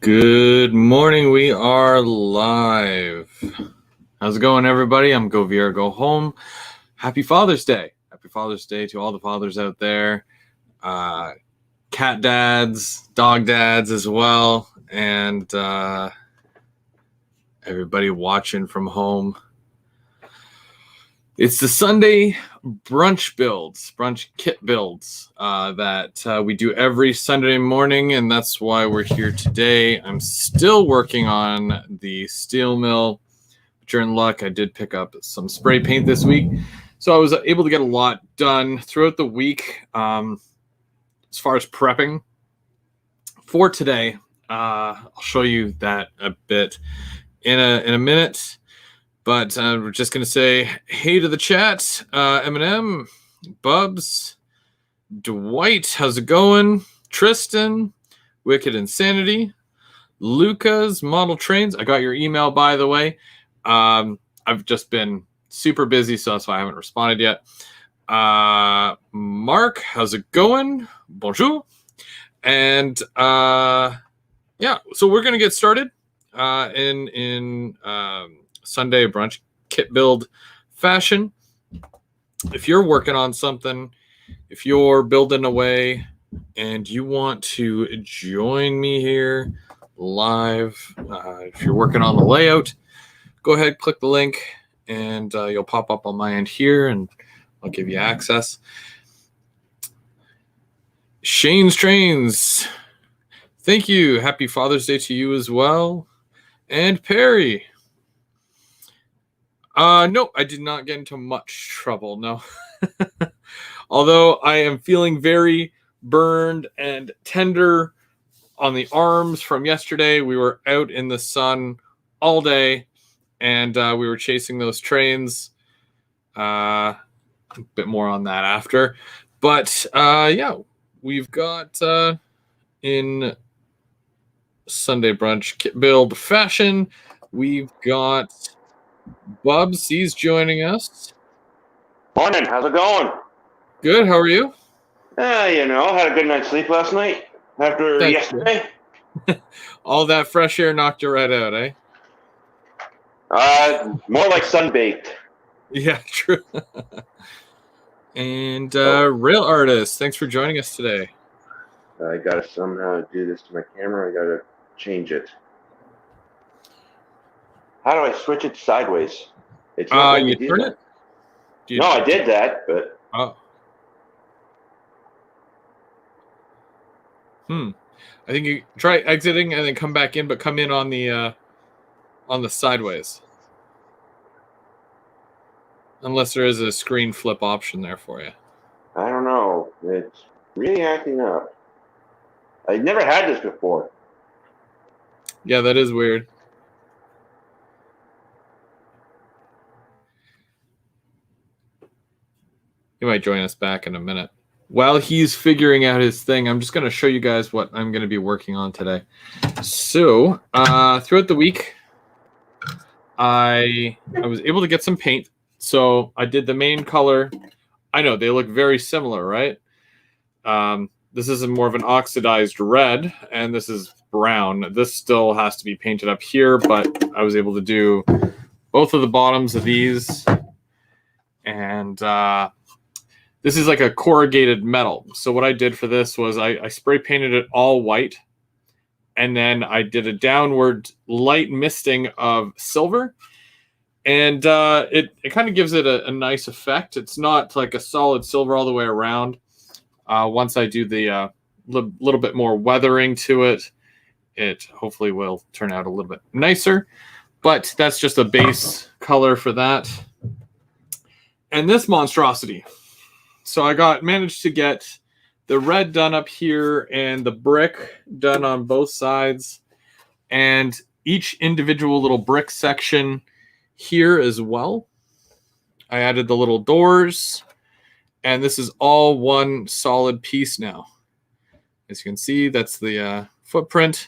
Good morning. We are live. How's it going, everybody? I'm Go Viera, Go Home. Happy Father's Day. Happy Father's Day to all the fathers out there. Cat dads, dog dads as well, and everybody watching from home. It's the Sunday brunch kit builds that we do every Sunday morning, and that's why we're here today. I'm still working on the steel mill, but you're in luck. I did pick up some spray paint this week, so I was able to get a lot done throughout the week. As far as prepping for today, I'll show you that a bit in a minute. But we're just going to say hey to the chat. Eminem, Bubs, Dwight, how's it going? Tristan, Wicked Insanity, Lucas, Model Trains. I got your email, by the way. I've just been super busy, so that's why I haven't responded yet. Mark, how's it going? Bonjour. And yeah, so we're going to get started in Sunday brunch kit build fashion. If you're working on something, if you're building away and you want to join me here live, if you're working on the layout, go ahead, click the link, and you'll pop up on my end here, and I'll give you access. Shane's Trains, thank you. Happy Father's Day to you as well. And Perry. No, I did not get into much trouble, no. Although I am feeling very burned and tender on the arms from yesterday. We were out in the sun all day, and we were chasing those trains. A bit more on that after. But, yeah, we've got in Sunday brunch kit build fashion, we've got Bubs, he's joining us. Morning, how's it going? Good, how are you? Had a good night's sleep last night after yesterday. All that fresh air knocked you right out, eh? More like sunbaked. Yeah, true. And Real Artist, thanks for joining us today. I gotta somehow do this to my camera. I gotta change it. How do I switch it sideways? It's not you turn it? No, I did that, but... Oh. I think you try exiting and then come back in, but come in on the sideways. Unless there is a screen flip option there for you. I don't know. It's really acting up. I've never had this before. Yeah, that is weird. He might join us back in a minute. While he's figuring out his thing, I'm just going to show you guys what I'm going to be working on today. So, throughout the week, I was able to get some paint. So, I did the main color. I know, they look very similar, right? This is more of an oxidized red, and this is brown. This still has to be painted up here, but I was able to do both of the bottoms of these. And this is like a corrugated metal. So what I did for this was I spray painted it all white, and then I did a downward light misting of silver, and it kind of gives it a nice effect. It's not like a solid silver all the way around. Once I do the little bit more weathering to it, it hopefully will turn out a little bit nicer. But that's just a base color for that. And this monstrosity. So I managed to get the red done up here and the brick done on both sides, and each individual little brick section here as well. I added the little doors, and this is all one solid piece now. As you can see, that's the footprint,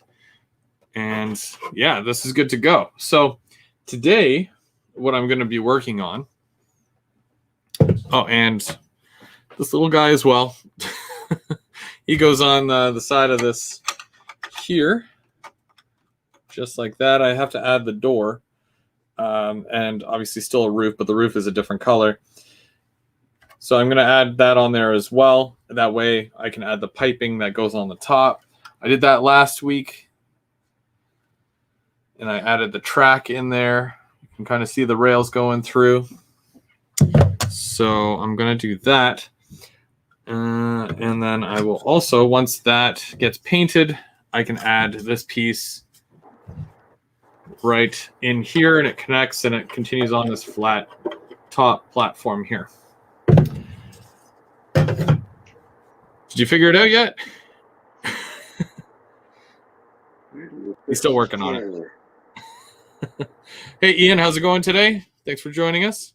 and yeah, this is good to go. So today, what I'm going to be working on, and this little guy as well. He goes on the side of this here. just like that. I have to add the door, and obviously still a roof, but the roof is a different color. So I'm going to add that on there as well. That way I can add the piping that goes on the top. I did that last week, and I added the track in there. You can kind of see the rails going through. So I'm going to do that. And then I will also, once that gets painted, I can add this piece right in here, and it connects and it continues on this flat top platform here. Did you figure it out yet? He's still working on it. Hey, Ian, how's it going today? Thanks for joining us.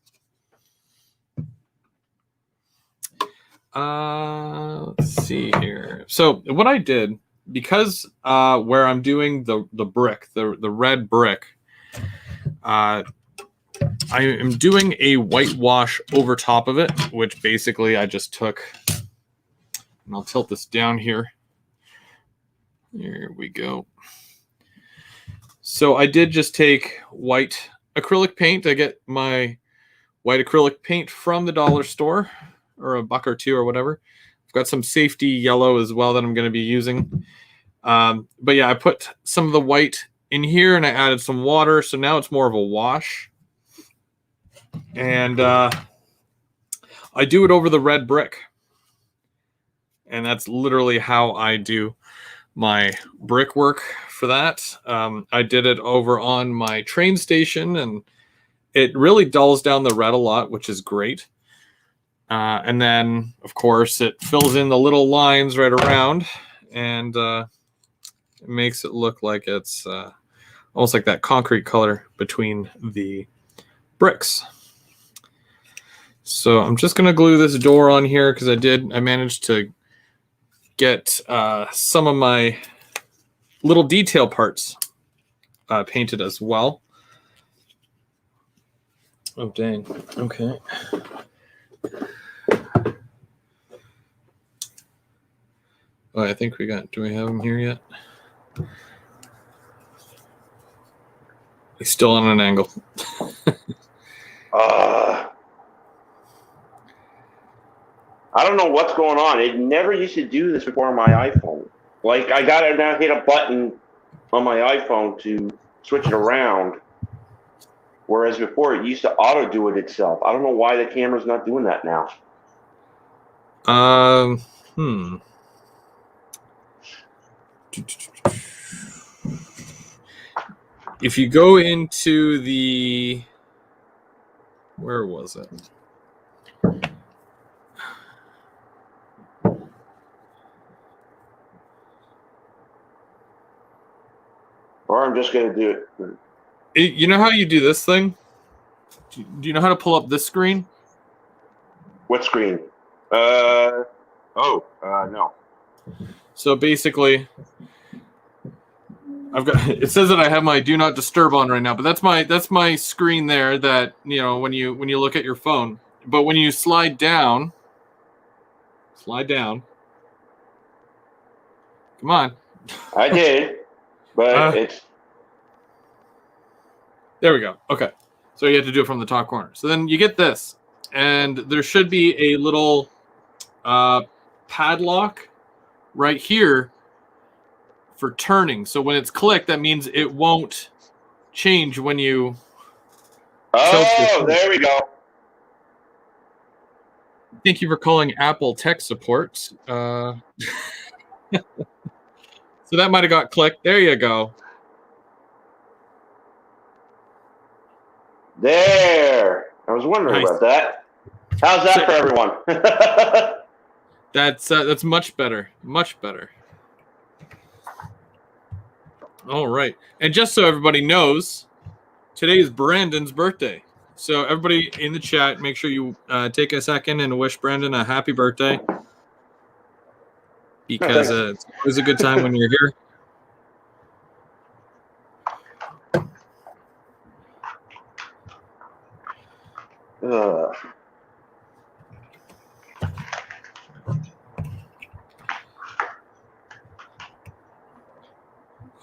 Let's see here. So what I did, because where I'm doing the brick, the red brick, I am doing a whitewash over top of it, which basically I just took, and I'll tilt this down here. Here we go. So I did just take white acrylic paint. I get my white acrylic paint from the dollar store, or a buck or two or whatever. I've got some safety yellow as well that I'm going to be using. But yeah, I put some of the white in here and I added some water. So now it's more of a wash. And I do it over the red brick. And that's literally how I do my brickwork for that. I did it over on my train station, and it really dulls down the red a lot, which is great. And then, of course, it fills in the little lines right around, and it makes it look like it's almost like that concrete color between the bricks. So I'm just going to glue this door on here because I managed to get some of my little detail parts painted as well. Oh, dang. Okay. Oh, I think do we have him here yet? He's still on an angle. I don't know what's going on. It never used to do this before on my iPhone. Like, I got to now hit a button on my iPhone to switch it around, whereas before it used to auto do it itself. I don't know why the camera's not doing that now. If you go into the, where was it? Or I'm just going to do it. You know how you do this thing? Do you know how to pull up this screen? What screen? No. So basically, it says that I have my do not disturb on right now, but that's my screen there that, when you look at your phone. But when you slide down. Come on. I did, but it's. There we go. Okay. So you have to do it from the top corner. So then you get this, and there should be a little padlock right here for turning. So when it's clicked, that means it won't change when you Oh, there we go. Thank you for calling Apple Tech Support. So that might have got clicked. There you go. There. I was wondering about that. How's that for everyone? That's much better. Much better. All right. And just so everybody knows, today is Brandon's birthday. So everybody in the chat, make sure you take a second and wish Brandon a happy birthday. Because it's always a good time when you're here.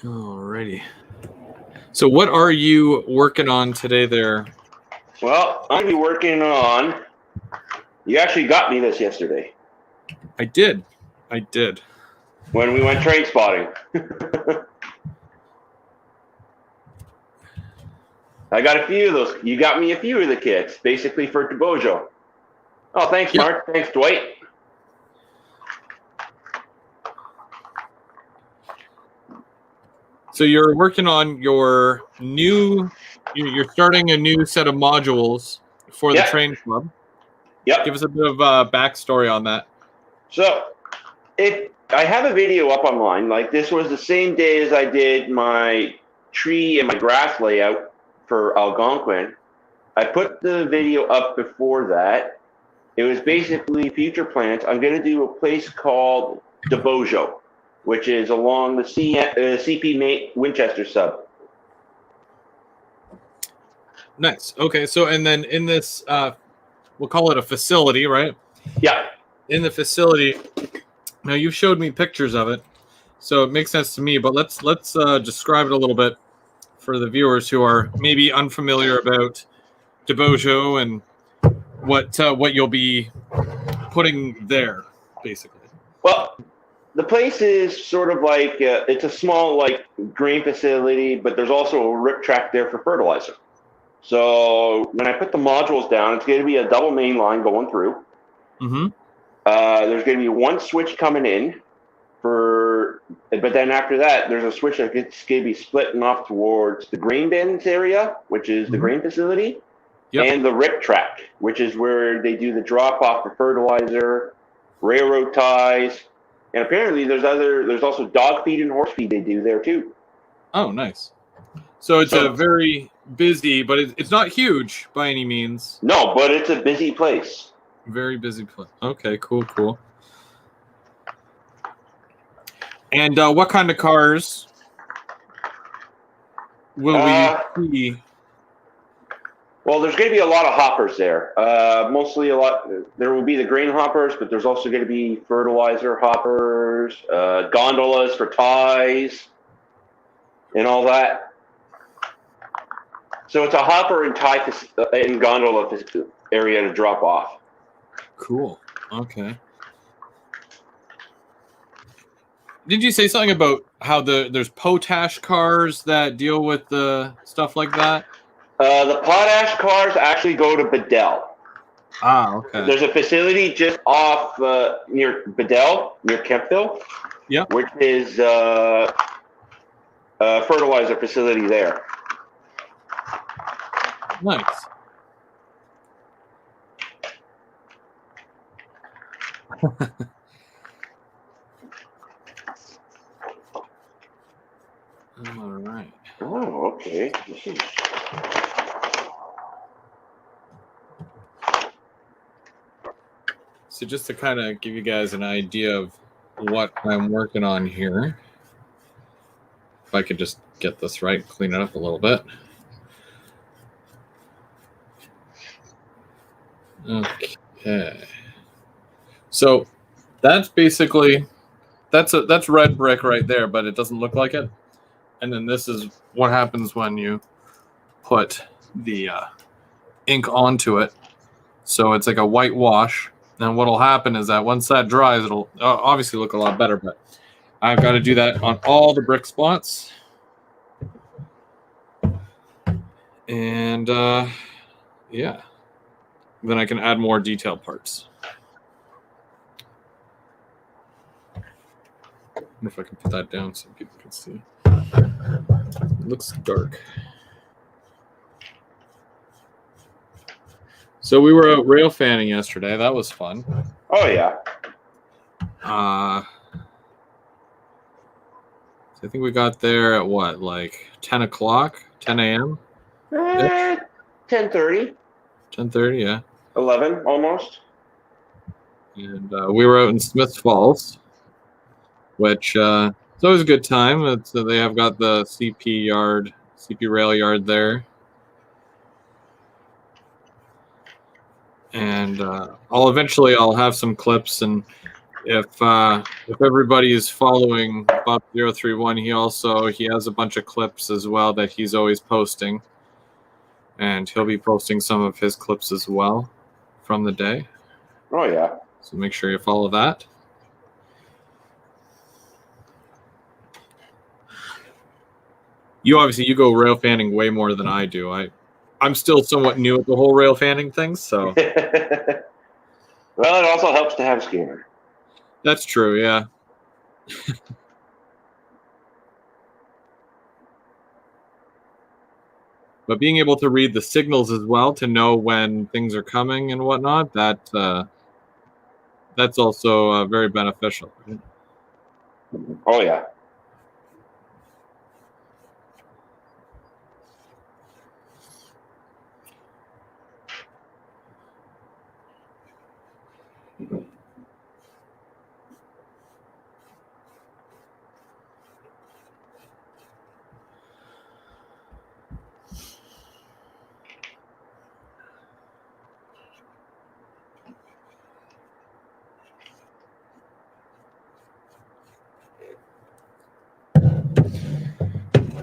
Alrighty. So what are you working on today there? Well, I'm gonna be working on. You actually got me this yesterday I did. when we went train spotting. I got a few of those. You got me a few of the kits, basically for Bojo. Oh, thanks, Yep. Mark. Thanks, Dwight. So you're working on your new. You're starting a new set of modules for the Yep. train club. Yep. Give us a bit of backstory on that. So, if I have a video up online, like this was the same day as I did my tree and my grass layout for Algonquin. I put the video up before that. It was basically future plans. I'm going to do a place called Bojo, which is along the CP Winchester sub. Nice. Okay. So and then in this, we'll call it a facility, right? Yeah. In the facility. Now you've showed me pictures of it, so it makes sense to me. But let's describe it a little bit for the viewers who are maybe unfamiliar about DeBojo and what you'll be putting there, basically. Well, the place is sort of like it's a small like grain facility, but there's also a rip track there for fertilizer. So when I put the modules down, it's going to be a double main line going through. Mm-hmm. There's going to be one switch coming in but then after that, there's a switch that's going to be splitting off towards the grain bins area, which is the grain facility, and the rip track, which is where they do the drop off for fertilizer, railroad ties, and apparently there's also dog feed and horse feed they do there too. Oh, nice. So it's a very busy, but it's not huge by any means. No, but it's a busy place. Very busy place. Okay, cool. And what kind of cars will we see? Well, there's going to be a lot of hoppers there. Mostly a lot. There will be the grain hoppers, but there's also going to be fertilizer hoppers, gondolas for ties, and all that. So it's a hopper and tie and gondola area to drop off. Cool. Okay. Did you say something about how there's potash cars that deal with the stuff like that? The potash cars actually go to Bedell. Ah, okay. There's a facility just off near Bedell, near Kempville. Yeah. Which is a fertilizer facility there. Nice. All right. Oh, okay. So just to kind of give you guys an idea of what I'm working on here, if I could just get this right, clean it up a little bit. Okay. So that's basically that's red brick right there, but it doesn't look like it. And then this is what happens when you put the ink onto it. So it's like a white wash. And what'll happen is that once that dries, it'll obviously look a lot better. But I've got to do that on all the brick spots. And yeah, then I can add more detail parts. I wonder if I can put that down so people can see. It looks dark. So we were out rail fanning yesterday. That was fun. Oh yeah. So I think we got there at what, like 10 o'clock, 10 a.m. 10:30. 10:30, yeah. 11 almost. And we were out in Smith Falls, which it's always a good time. They have got the CP rail yard there. And I'll have some clips and If everybody is following Bob031, he has a bunch of clips as well that he's always posting, and he'll be posting some of his clips as well from the day. Oh yeah. So make sure you follow that. You go rail fanning way more than I do. I'm still somewhat new at the whole rail fanning thing, so. Well, it also helps to have a scanner. That's true, yeah. But being able to read the signals as well to know when things are coming and whatnot, that's also very beneficial. Right? Oh yeah.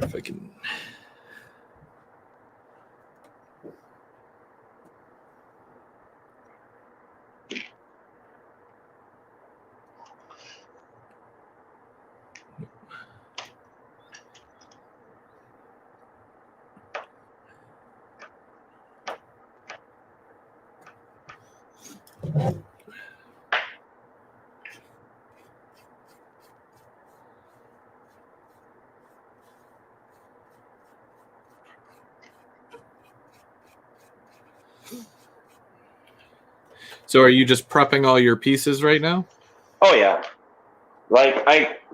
If I can. So are you just prepping all your pieces right now? Oh yeah. Like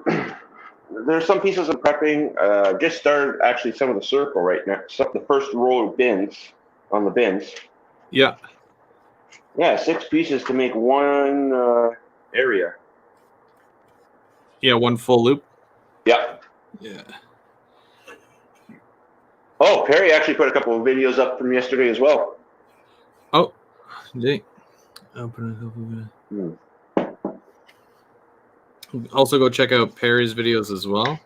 there's some pieces I'm prepping. Just started actually some of the circle right now. The first row of bins on the bins. Yeah. Yeah, 6 pieces to make one area. Yeah, one full loop. Yeah. Yeah. Oh, Perry actually put a couple of videos up from yesterday as well. Oh, dang. Open it up. Also, go check out Perry's videos as well.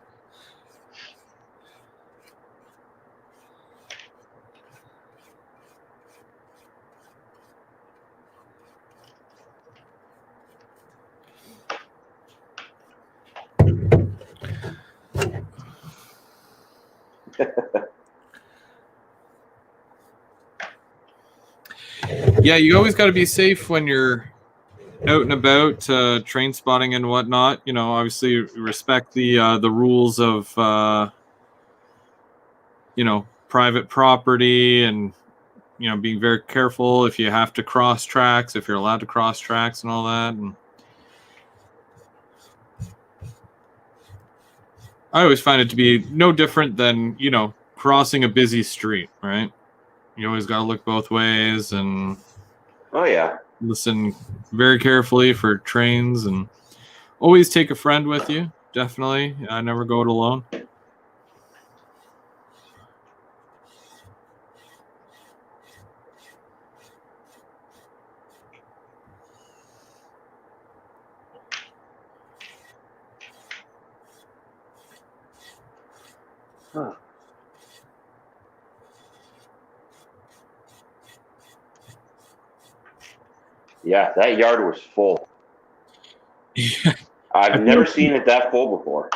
Yeah, you always got to be safe when you're out and about, train spotting and whatnot. You know, obviously respect the rules of private property, and being very careful if you have to cross tracks, if you're allowed to cross tracks and all that. And I always find it to be no different than crossing a busy street, right? You always got to look both ways and Oh yeah. listen very carefully for trains, and always take a friend with you. Definitely, I never go it alone. Huh. Yeah, that yard was full. Yeah. I've never seen it that full before.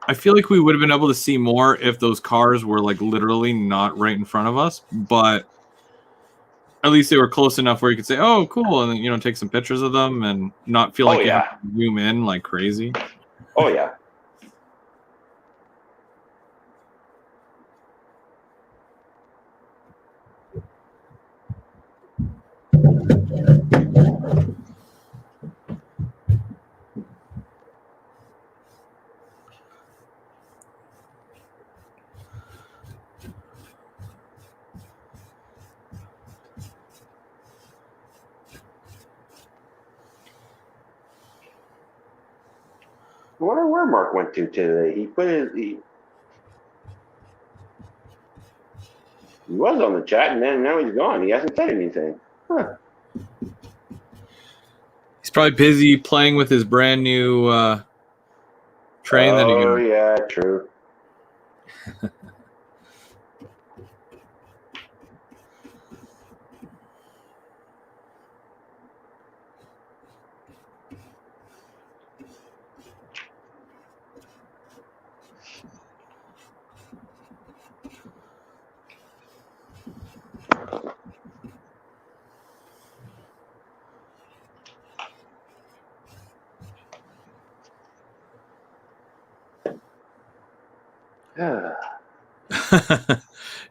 I feel like we would have been able to see more if those cars were like literally not right in front of us, but at least they were close enough where you could say, "Oh, cool," and then take some pictures of them and not feel like you have to zoom in like crazy. Oh yeah. I wonder where Mark went to today. He was on the chat, and then now he's gone. He hasn't said anything. Huh. He's probably busy playing with his brand new train that he Oh, got. yeah, true.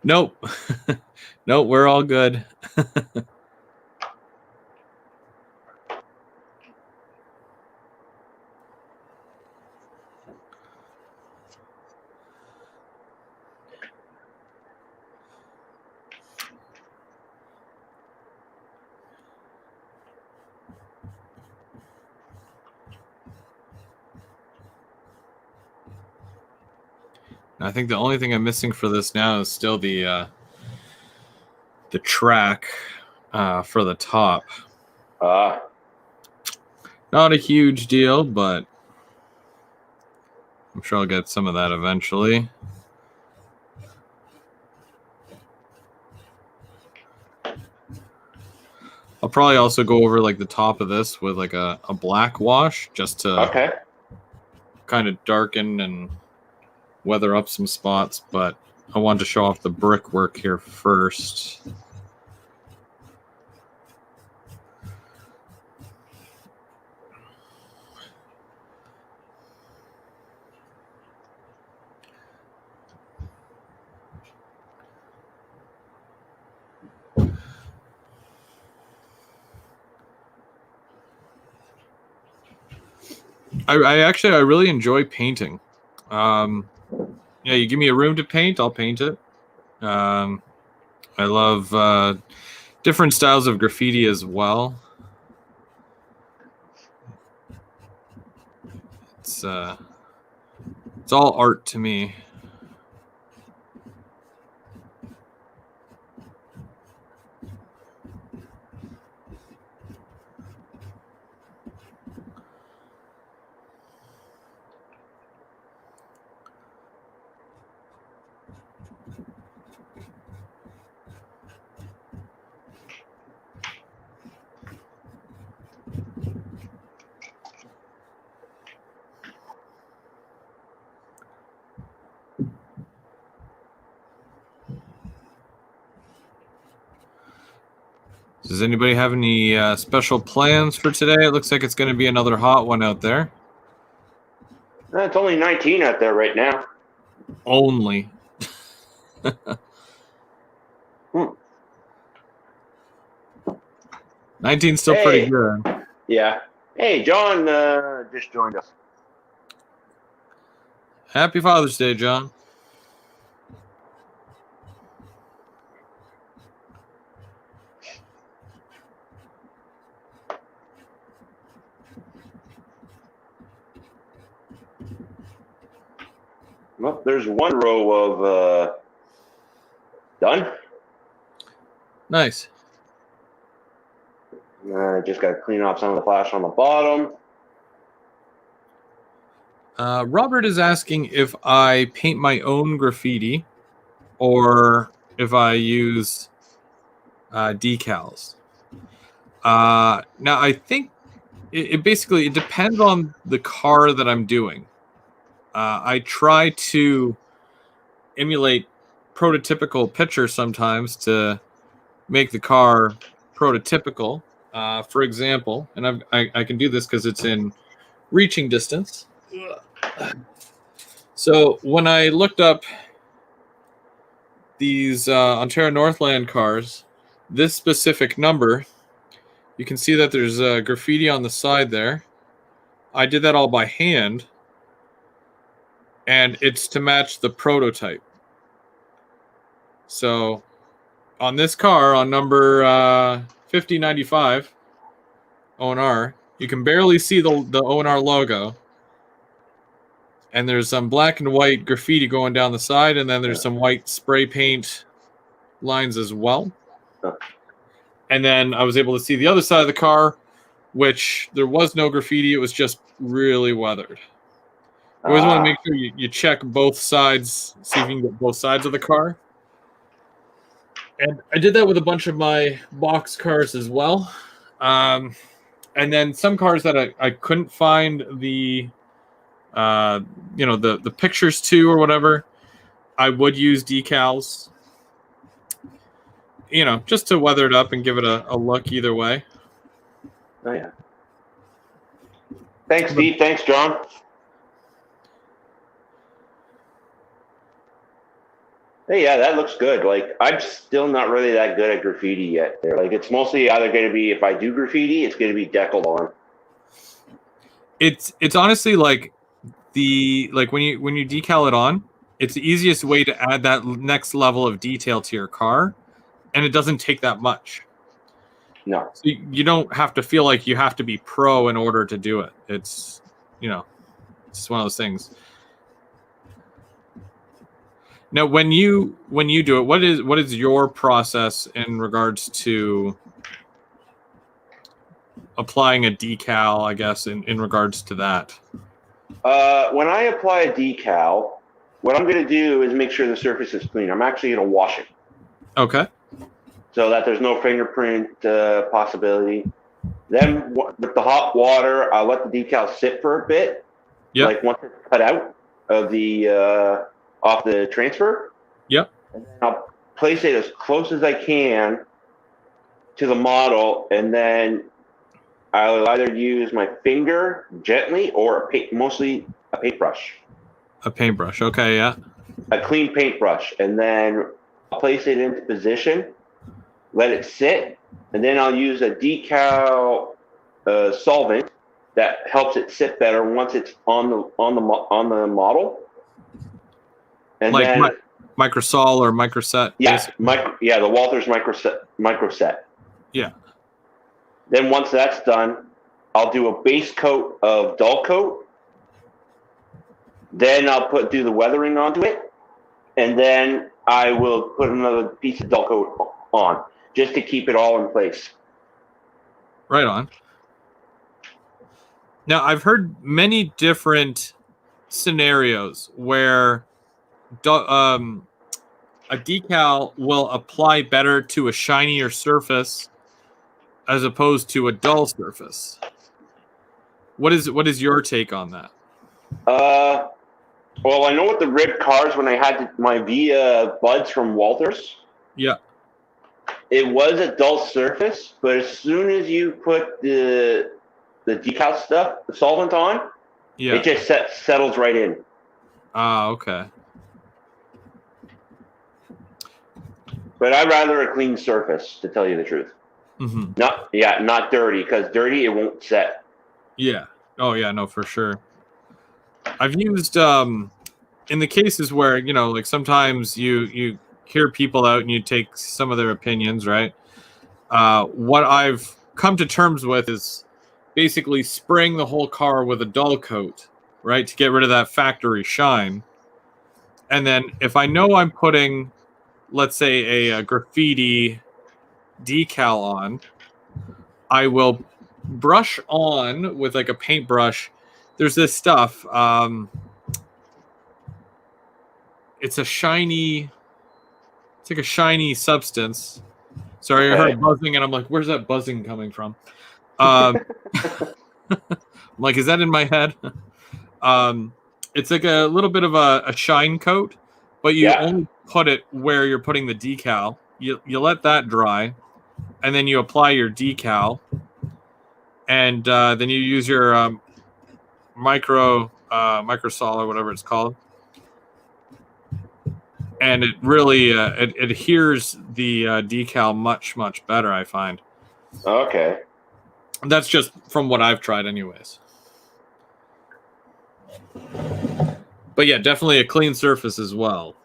Nope. Nope, we're all good. I think the only thing I'm missing for this now is still the track for the top. Not a huge deal, but I'm sure I'll get some of that eventually. I'll probably also go over like the top of this with like a black wash just to kind of darken and weather up some spots, but I wanted to show off the brickwork here first. I really enjoy painting. Yeah, you give me a room to paint, I'll paint it. I love different styles of graffiti as well. It's all art to me. Does anybody have any special plans for today? It looks like it's going to be another hot one out there. It's only 19 out there right now. Only. 19's still pretty good. Yeah. Hey, John just joined us. Happy Father's Day, John. Well, there's one row of done. Nice. Just got to clean off some of the flash on the bottom. Robert is asking if I paint my own graffiti or if I use decals. Now, I think it basically depends on the car that I'm doing. I try to emulate prototypical pictures sometimes to make the car prototypical. For example, and I can do this because it's in reaching distance. So when I looked up these Ontario Northland cars, this specific number, you can see that there's graffiti on the side there. I did that all by hand, and it's to match the prototype. So on this car, on number 5095 O&R, you can barely see the O&R logo. And there's some black and white graffiti going down the side, and then there's some white spray paint lines as well. And then I was able to see the other side of the car which there was no graffiti. It was just really weathered. You always want to make sure you check both sides, see if you can get both sides of the car. And I did that with a bunch of my box cars as well. And then some cars that I couldn't find the the pictures to or whatever, I would use decals, just to weather it up and give it a look either way. Oh yeah. Thanks, Steve. Thanks, John. Hey, yeah, that looks good. Like, I'm still not really that good at graffiti yet. Like, it's mostly either going to be, if I do graffiti, it's going to be deckled on. It's honestly like when you decal it on, it's the easiest way to add that next level of detail to your car, and it doesn't take that much. No. So you don't have to feel like you have to be pro in order to do it. It's it's one of those things. Now, when you do it, what is your process in regards to applying a decal, I guess, in regards to that? When I apply a decal, what I'm going to do is make sure the surface is clean. I'm actually going to wash it. Okay. So that there's no fingerprint possibility. Then with the hot water, I'll let the decal sit for a bit. Yeah. Like once it's cut out of the off the transfer. Yep. And then I'll place it as close as I can to the model, and then I'll either use my finger gently or mostly a paintbrush. A paintbrush. Okay, yeah. A clean paintbrush, and then I'll place it into position, let it sit, and then I'll use a decal solvent that helps it sit better once it's on the and like then Microsol or Microset. The Walther's Microset. Yeah. Then once that's done, I'll do a base coat of dull coat. Then I'll do the weathering onto it, and then I will put another piece of dull coat on just to keep it all in place. Right on. Now, I've heard many different scenarios where a decal will apply better to a shinier surface as opposed to a dull surface. What is your take on that? Well, I know with the ribbed cars, when I had my Via buds from Walther's, yeah, it was a dull surface, but as soon as you put the decal stuff, the solvent on, it just settles right in. Okay. But I'd rather a clean surface, to tell you the truth. Mm-hmm. Not dirty, because dirty it won't set. Yeah. Oh yeah, no, for sure. I've used in the cases where like sometimes you hear people out and you take some of their opinions, right? What I've come to terms with is basically spraying the whole car with a dull coat, right, to get rid of that factory shine. And then if I know I'm putting, let's say, a graffiti decal on, I will brush on with like a paintbrush. There's this stuff. It's like a shiny substance. Sorry, okay. I heard buzzing, and I'm like, where's that buzzing coming from? I'm like, is that in my head? It's like a little bit of a shine coat, but you only put it where you're putting the decal. You let that dry, and then you apply your decal, and then you use your microsol or whatever it's called, and it really it adheres the decal much better, I find. Okay. That's just from what I've tried, anyways. But yeah, definitely a clean surface as well.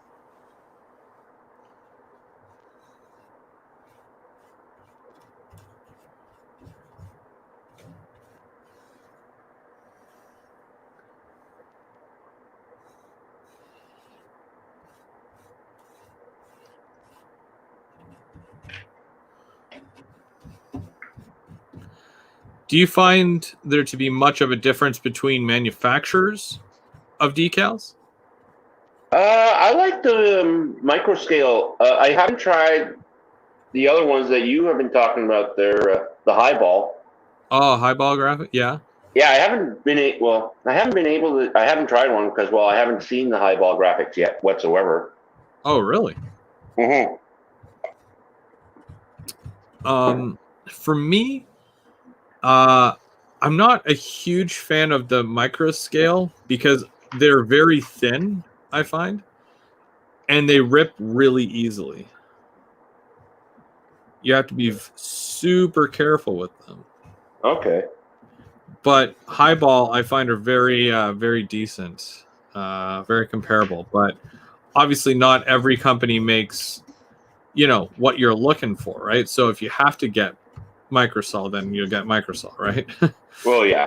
Do you find there to be much of a difference between manufacturers of decals? I like the micro scale. I haven't tried the other ones that you have been talking about. They're the highball. Oh, highball graphic? Yeah. Yeah, I haven't been able to. I haven't tried one because, I haven't seen the highball graphics yet whatsoever. Oh, really? Mm-hmm. For me, I'm not a huge fan of the micro scale because they're very thin, I find, and they rip really easily. You have to be super careful with them. Okay. But highball, I find, are very decent, very comparable. But obviously, not every company makes what you're looking for, right? So if you have to get microsol, then you'll get microsol, right? Well, yeah.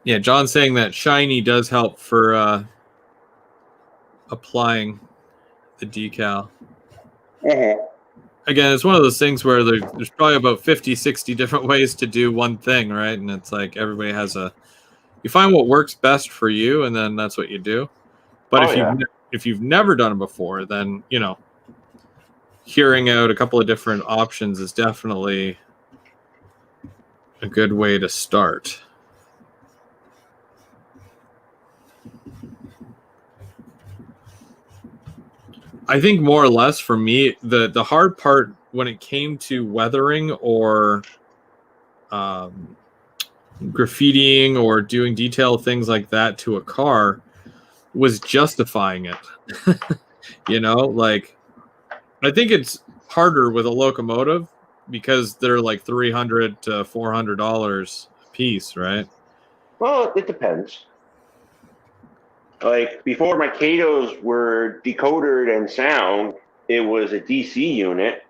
Yeah, John's saying that shiny does help for applying the decal. Mm-hmm. Again, it's one of those things where there's probably about 50, 60 different ways to do one thing, right? And it's like everybody has you find what works best for you, and then that's what you do. But Oh yeah. if you've never done it before, then hearing out a couple of different options is definitely a good way to start. I think more or less for me, the hard part when it came to weathering or graffitiing or doing detail things like that to a car was justifying it. Like I think it's harder with a locomotive because they're like $300 to $400 a piece, right? Well, it depends. Like before my Katos were decodered and sound, it was a DC unit.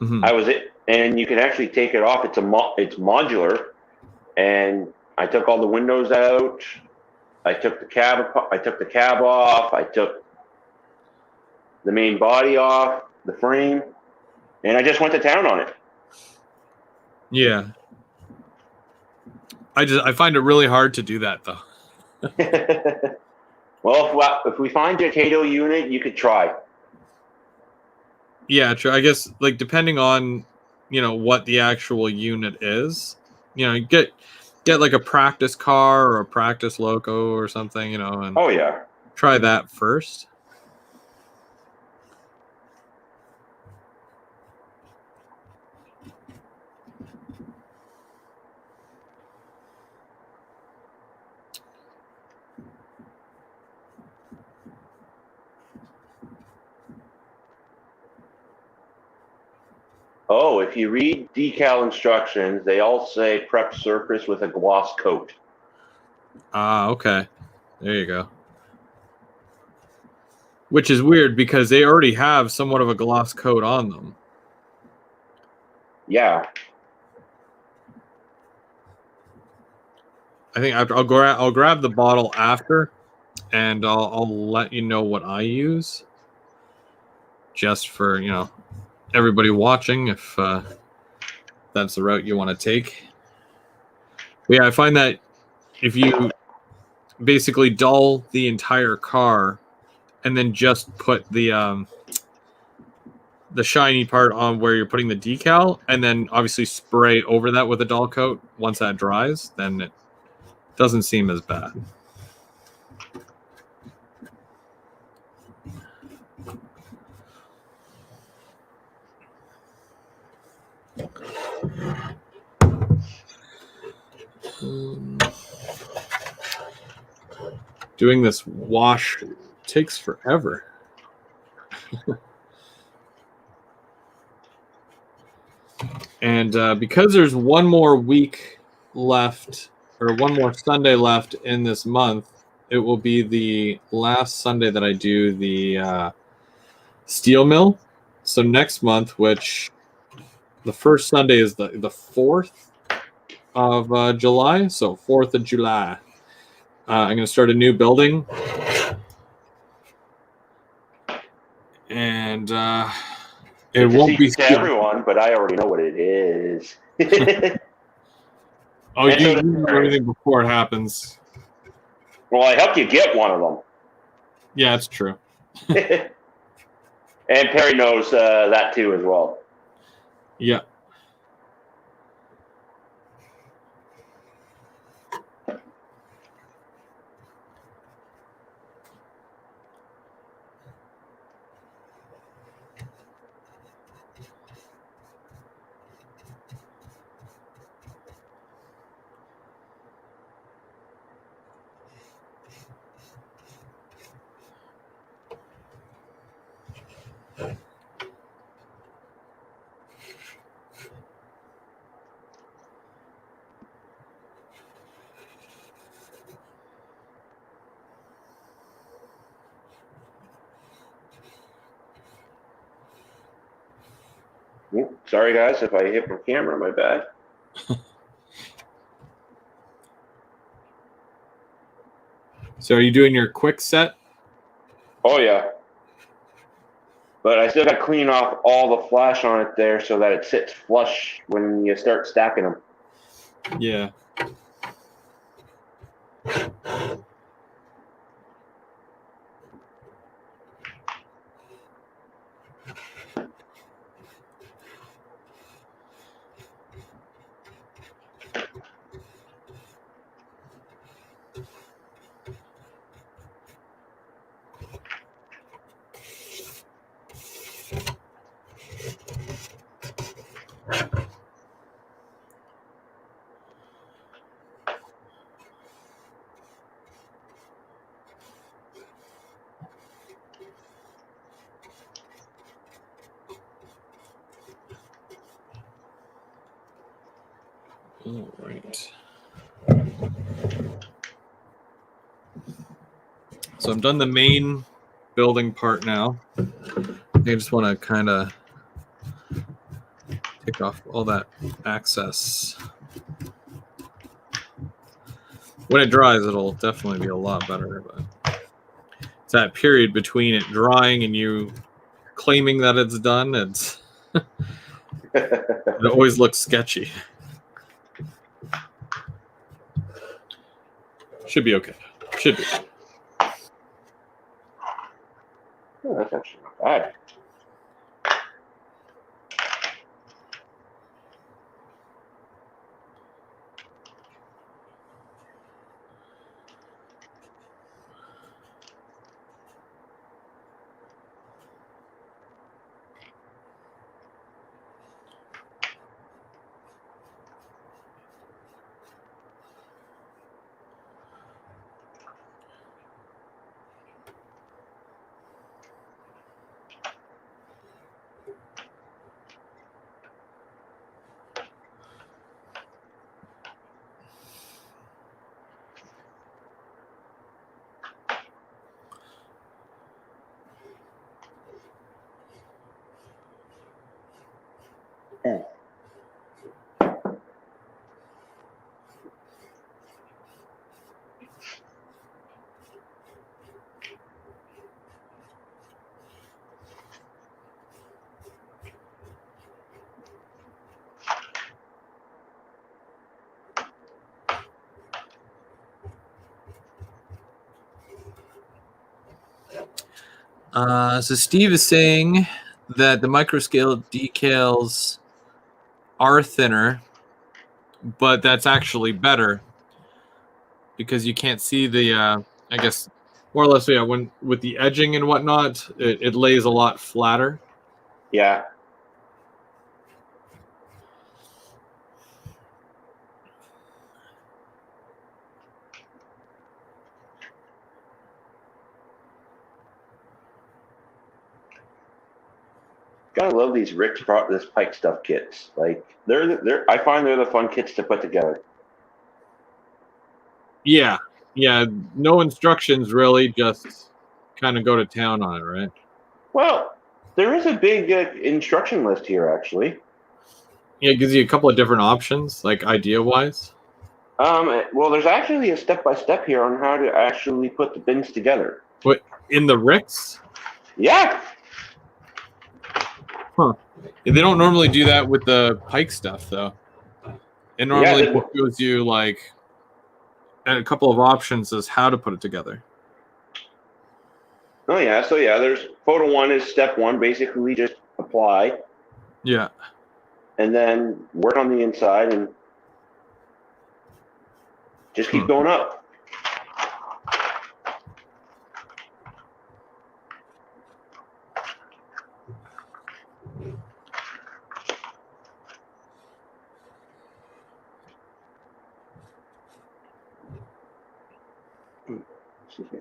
Mm-hmm. And you can actually take it off. It's modular, and I took all the windows out. I took the cab off. I took the main body off, the frame, and I just went to town on it. Yeah. I find it really hard to do that though. Well, if we find a Kato unit, you could try. Yeah, true. I guess like depending on what the actual unit is, get like a practice car or a practice loco or something, and Oh yeah. try that first. Oh, if you read decal instructions, they all say prep surface with a gloss coat. Ah, okay. There you go. Which is weird because they already have somewhat of a gloss coat on them. Yeah. I think I'll grab the bottle after, and I'll let you know what I use, just for everybody watching, if that's the route you want to take. But yeah, I find that if you basically dull the entire car and then just put the shiny part on where you're putting the decal, and then obviously spray over that with a dull coat once that dries, then it doesn't seem as bad. Doing this wash takes forever. And because there's one more week left, or one more Sunday left in this month, it will be the last Sunday that I do the steel mill. So next month, which the first Sunday is the 4th of July. So 4th of July. I'm going to start a new building. And it won't be to everyone, but I already know what it is. Oh, you know everything before it happens. Well, I helped you get one of them. Yeah, it's true. And Perry knows that too as well. Yeah. Sorry, guys, if I hit my camera, my bad. So are you doing your quick set? Oh, yeah. But I still got to clean off all the flash on it there so that it sits flush when you start stacking them. Yeah. All right. So I'm done the main building part now. I just want to kind of take off all that excess. When it dries, it'll definitely be a lot better. But it's that period between it drying and you claiming that it's done. It always looks sketchy. Should be okay. Should be. Oh, that's actually not bad. So Steve is saying that the microscale decals are thinner, but that's actually better because you can't see the, I guess, more or less, yeah, when with the edging and whatnot, it lays a lot flatter. Yeah. Gotta love these Rick's this Pike stuff kits. Like I find they're the fun kits to put together. Yeah, Yeah, no instructions really, just kind of go to town on it, right? Well, there is a big instruction list here, actually. Yeah, it gives you a couple of different options, like idea-wise. Well, there's actually a step-by-step here on how to actually put the bins together. But in the Ricks, Yeah. huh? They don't normally do that with the Pike stuff, though. It Yeah. normally just shows you like a couple of options as how to put it together. Oh, yeah. So, yeah, there's photo one is step one, basically just apply Yeah. and then work on the inside and just keep Huh. going up. Excuse me.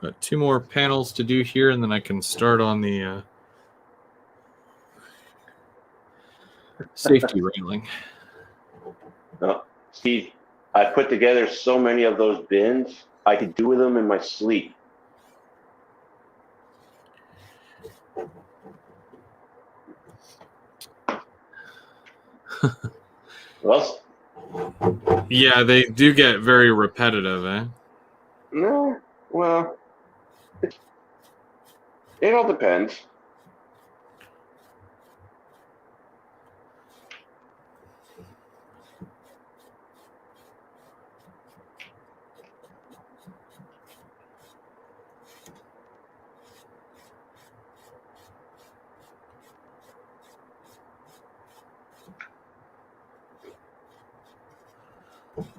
Got 2 more panels to do here, and then I can start on the safety railing. Oh, Steve, I put together so many of those bins, I could do with them in my sleep. Well, Yeah, they do get very repetitive, eh? no, well, it all depends.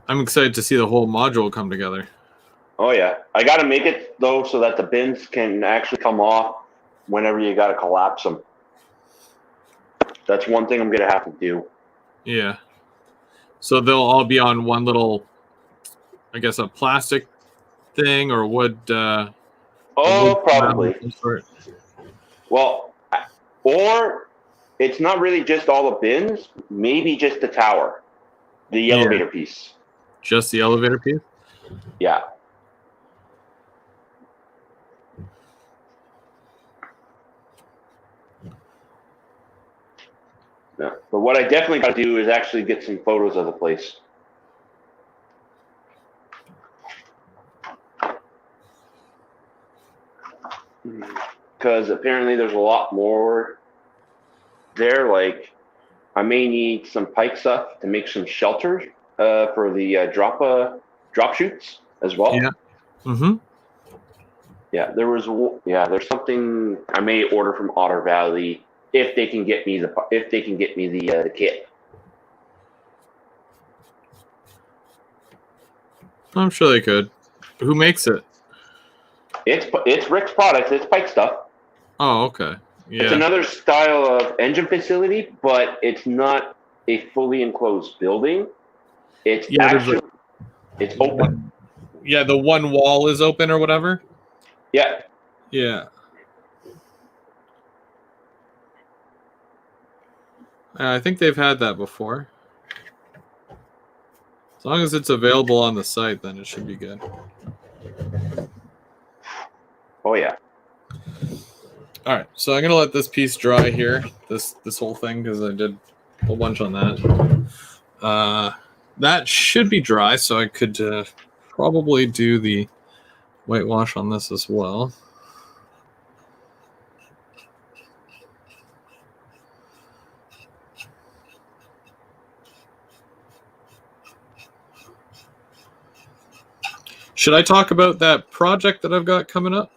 I'm excited to see the whole module come together. Oh yeah, I got to make it though so that the bins can actually come off whenever you got to collapse them. That's one thing I'm gonna have to do. Yeah. So they'll all be on one little, I guess, a plastic thing or wood. A wood Oh, slab of probably. some sort. Well, or it's not really just all the bins. Maybe just the tower, the Yeah, elevator piece. just the elevator piece. Yeah. Yeah. But what I definitely got to do is actually get some photos of the place. Because apparently there's a lot more there. Like I may need some pike stuff to make some shelters for the drop shoots as well. Yeah. Mm-hmm. Yeah, there's something I may order from Otter Valley if they can get me the kit. I'm sure they could. Who makes it? It's Rick's products. It's pike stuff. Oh, okay. It's Yeah. another style of engine facility, but it's not a fully enclosed building. It's Yeah, there's actually it's open. yeah, the one wall is open or whatever. Yeah. Yeah. I think they've had that before. As long as it's available on the site, then it should be good. Oh yeah. All right, so I'm gonna let this piece dry here, this whole thing, because I did a whole bunch on that. That should be dry, so I could probably do the whitewash on this as well. Should I talk about that project that I've got coming up?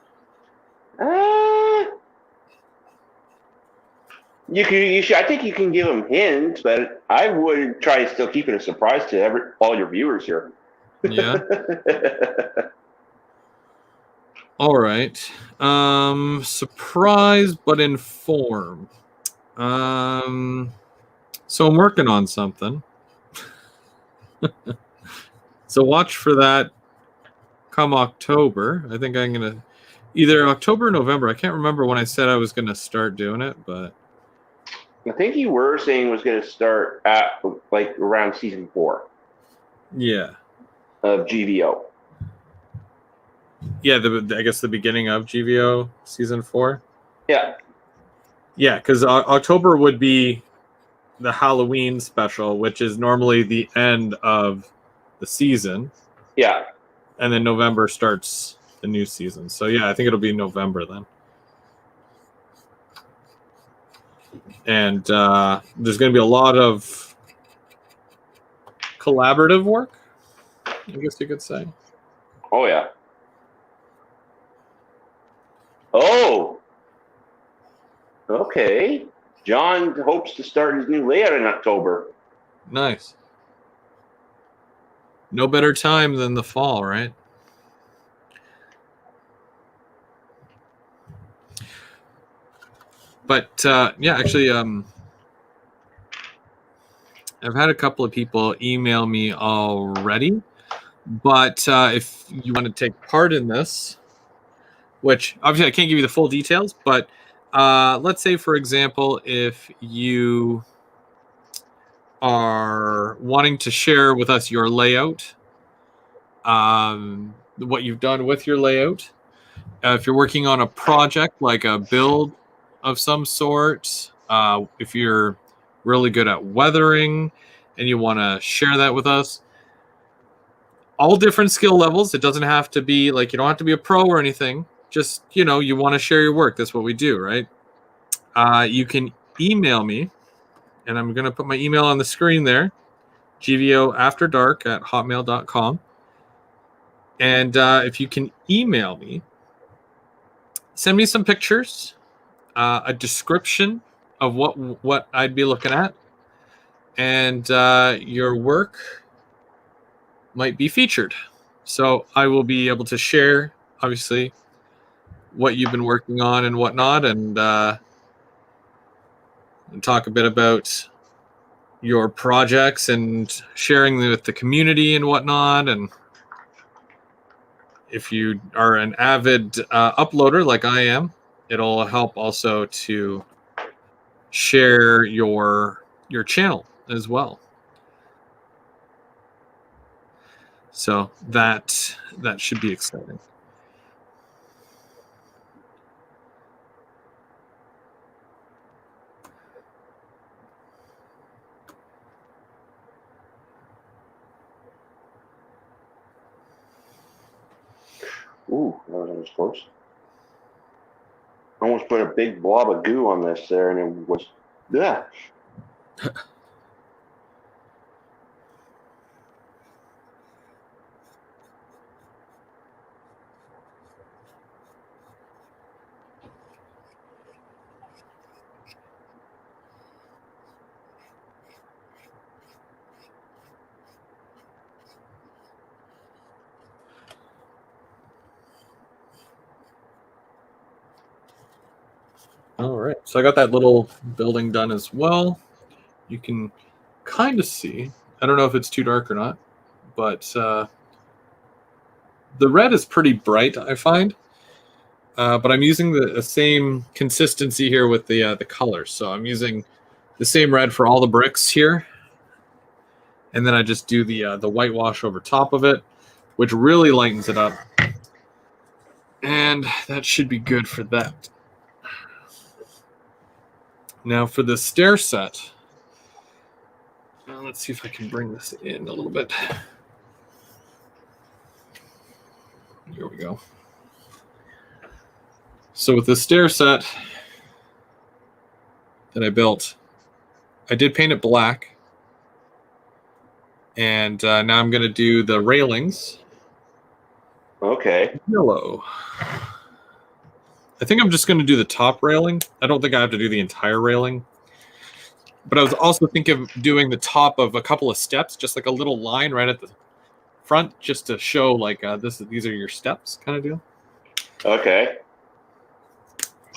You should. I think you can give them hints, but I would try to still keep it a surprise to all your viewers here. Yeah. All right. Surprise, but inform. So I'm working on something. So watch for that come October. I think I'm going to either October or November. I can't remember when I said I was going to start doing it, but I think you were saying it was going to start at like around season 4 yeah. of GVO. Yeah, I guess the beginning of GVO season 4. Yeah. Yeah, because October would be the Halloween special, which is normally the end of the season. Yeah. And then November starts the new season. So yeah, I think it'll be November then. And there's going to be a lot of collaborative work, I guess you could say. Oh, yeah. Oh, okay. John hopes to start his new layout in October. Nice. No better time than the fall, right? But yeah, actually, I've had a couple of people email me already. But if you want to take part in this, which obviously I can't give you the full details, but let's say, for example, if you are wanting to share with us your layout, what you've done with your layout, if you're working on a project like a build of some sort, if you're really good at weathering and you want to share that with us, all different skill levels. It doesn't have to be like, you don't have to be a pro or anything. Just, you want to share your work. That's what we do, right? You can email me, and I'm going to put my email on the screen there, gvoafterdark@hotmail.com. And if you can email me, send me some pictures, a description of what I'd be looking at, and your work might be featured. So I will be able to share, obviously, what you've been working on and whatnot, and talk a bit about your projects and sharing them with the community and whatnot. And if you are an avid uploader like I am, it'll help also to share your channel as well. So that should be exciting. Ooh, that was almost close. Almost put a big blob of goo on this there, and it was, yeah. All right, so I got that little building done as well. You can kind of see. I don't know if it's too dark or not, but the red is pretty bright, I find. But I'm using the same consistency here with the colors. So I'm using the same red for all the bricks here, and then I just do the whitewash over top of it, which really lightens it up. And that should be good for that. Now for the stair set, let's see if I can bring this in a little bit. Here we go. So with the stair set that I built, I did paint it black. And now I'm going to do the railings. Okay. Yellow. I think I'm just going to do the top railing. I don't think I have to do the entire railing. But I was also thinking of doing the top of a couple of steps, just like a little line right at the front, just to show like these are your steps kind of deal. Okay.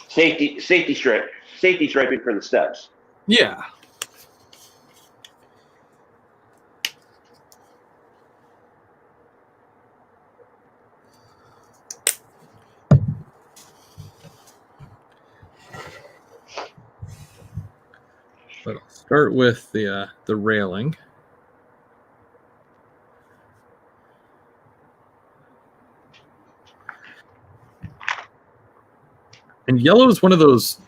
Safety striping for the steps. Yeah. But I'll start with the railing. And yellow is one of those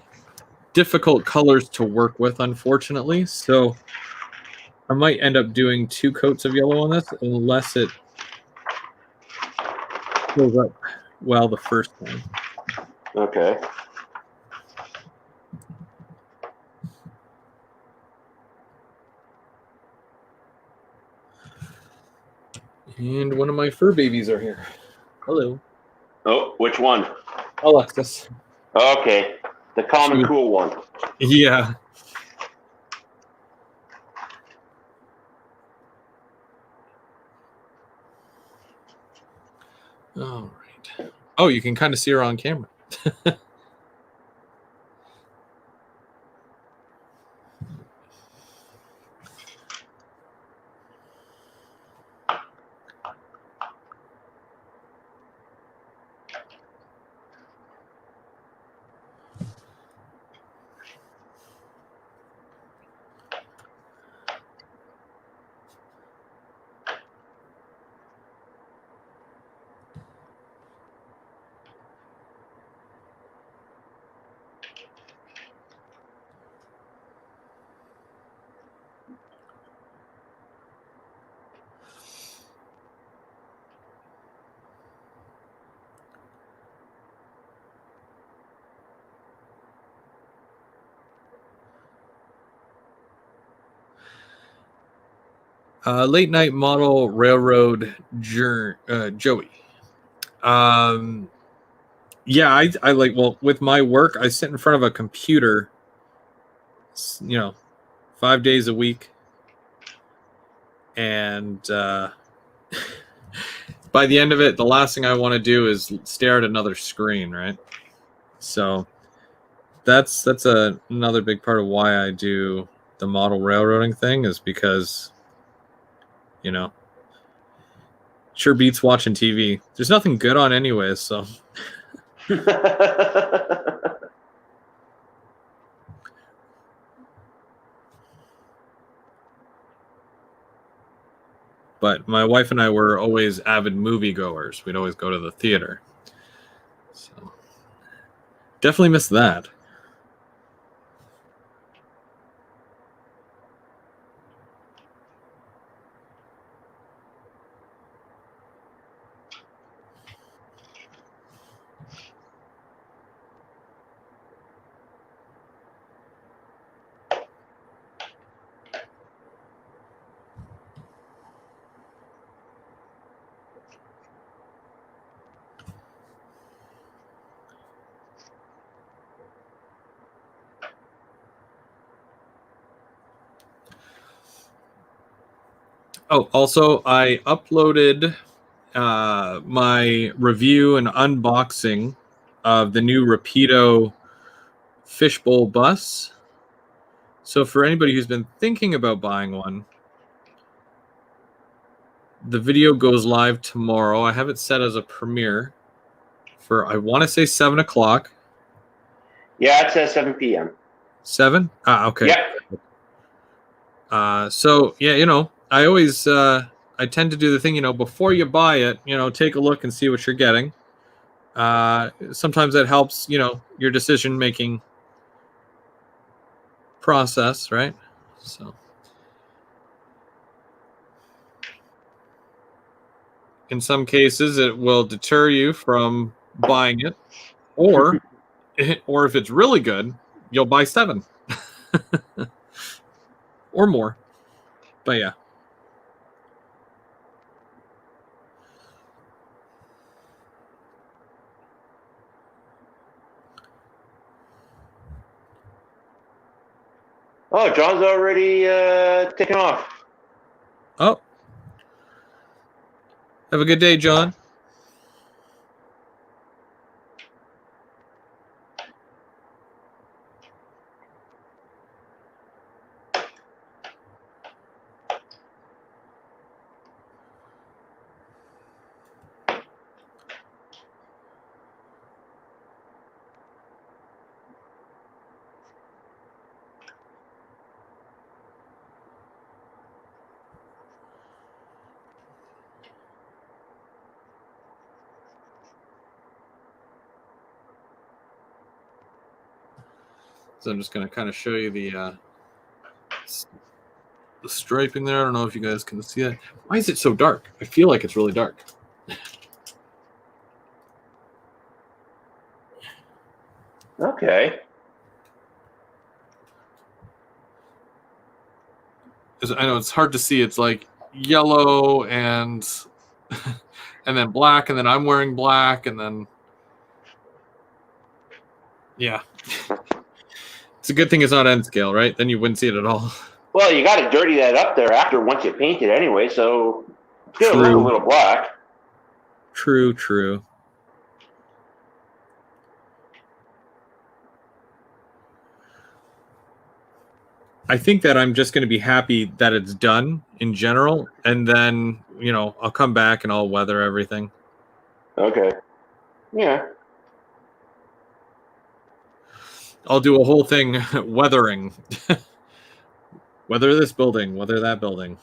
difficult colors to work with, unfortunately. So I might end up doing 2 coats of yellow on this unless it goes up well the first time. Okay. And one of my fur babies are here. Hello. Oh, which one? Alexis. Okay. The common cool one. Yeah. All right. Oh, you can kind of see her on camera. Late night model railroad Joey. Yeah, I like, well, with my work, I sit in front of a computer, 5 days a week. And by the end of it, the last thing I want to do is stare at another screen, right? So that's another big part of why I do the model railroading thing, is because, sure beats watching TV. There's nothing good on anyways, so. But my wife and I were always avid moviegoers. We'd always go to the theater. So definitely miss that. Oh, also, I uploaded my review and unboxing of the new Rapido fishbowl bus. So for anybody who's been thinking about buying one, the video goes live tomorrow. I have it set as a premiere for, I want to say 7 o'clock. Yeah, it says 7 p.m. 7? Okay. Yeah. So yeah, I always I tend to do the thing, before you buy it, take a look and see what you're getting. Sometimes that helps, your decision making process, right? So in some cases it will deter you from buying it, or if it's really good, you'll buy 7 or more. But yeah. Oh, John's already taken off. Oh, have a good day, John. So I'm just going to kind of show you the striping there. I don't know if you guys can see it. Why is it so dark? I feel like it's really dark. Okay. I know it's hard to see. It's like yellow and and then black, and then I'm wearing black, and then yeah. It's a good thing it's not N scale, right? Then you wouldn't see it at all. Well, you got to dirty that up there after once you paint it anyway, so it's going to look a little black. True. I think that I'm just going to be happy that it's done in general, and then, you know, I'll come back and I'll weather everything. Okay. Yeah. I'll do a whole thing weathering. Weather this building, weather that building.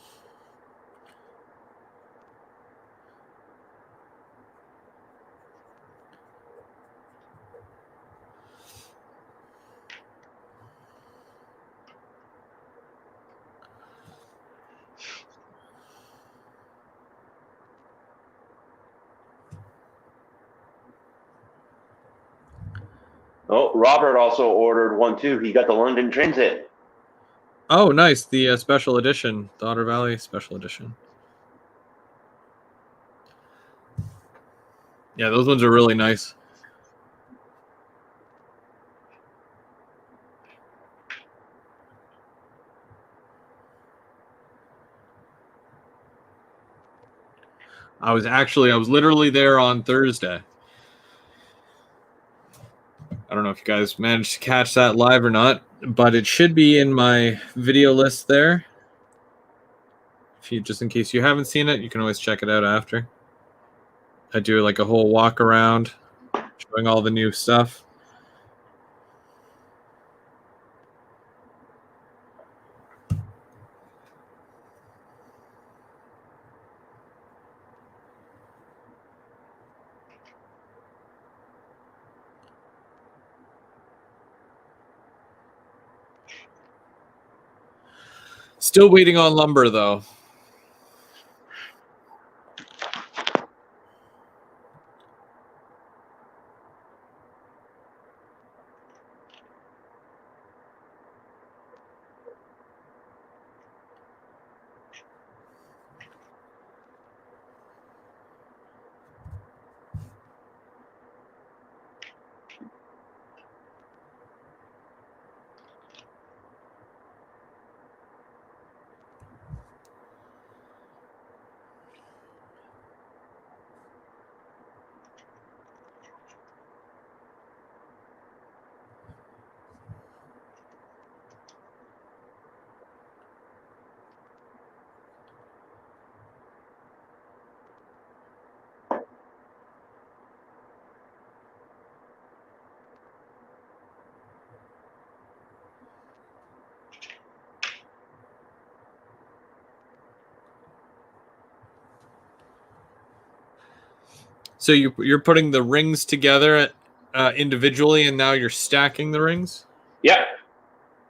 Oh, Robert also ordered one too. He got the London Transit. Oh, nice. The special edition, the Otter Valley special edition. Yeah, those ones are really nice. I was literally there on Thursday. I don't know if you guys managed to catch that live or not, but it should be in my video list there. If you, just in case you haven't seen it, you can always check it out after. I do like a whole walk around showing all the new stuff. Still waiting on lumber though. So you're putting the rings together individually, and now you're stacking the rings. Yep.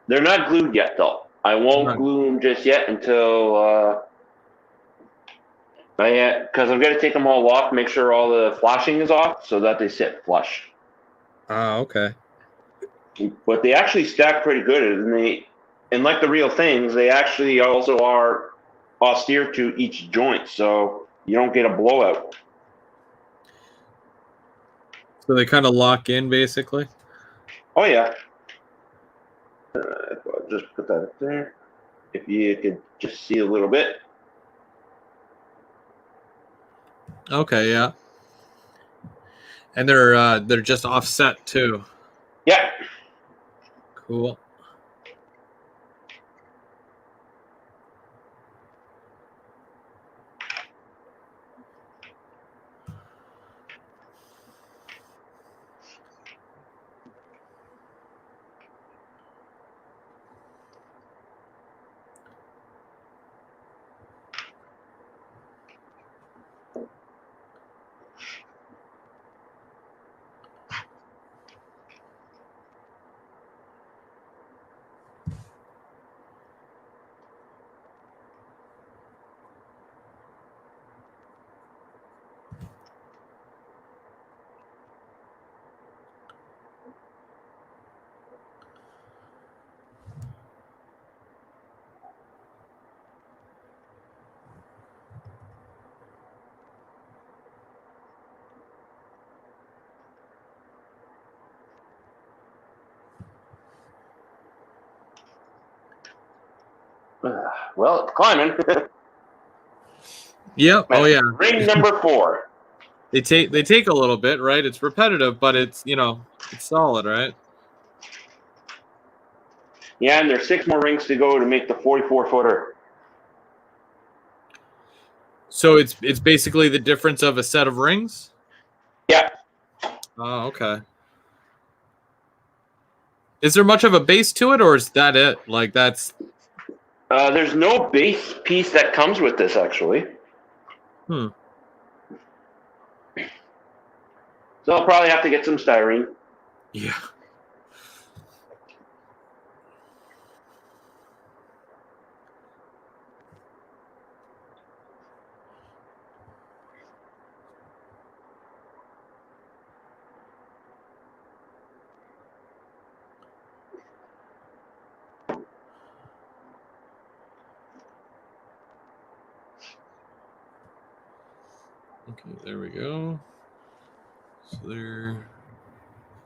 They're not glued yet, though. I won't glue them just yet until because I'm gonna take them all off, make sure all the flashing is off, so that they sit flush. Ah, okay. But they actually stack pretty good, and like the real things, they actually also are austere to each joint, so you don't get a blowout. So they kind of lock in, basically. Oh yeah. I'll just put that up there. If you could just see a little bit. Okay, yeah. And they're just offset too. Yeah. Cool. Well, it's climbing. Yep. Oh yeah. Ring number 4. They take a little bit, right? It's repetitive, but it's it's solid, right? Yeah, and there's 6 more rings to go to make the 44-footer. So it's basically the difference of a set of rings. Yeah. Oh, okay. Is there much of a base to it, or is that it? Like that's There's no base piece that comes with this, actually. hmm. So I'll probably have to get some styrene. Yeah. Okay, there we go. So there.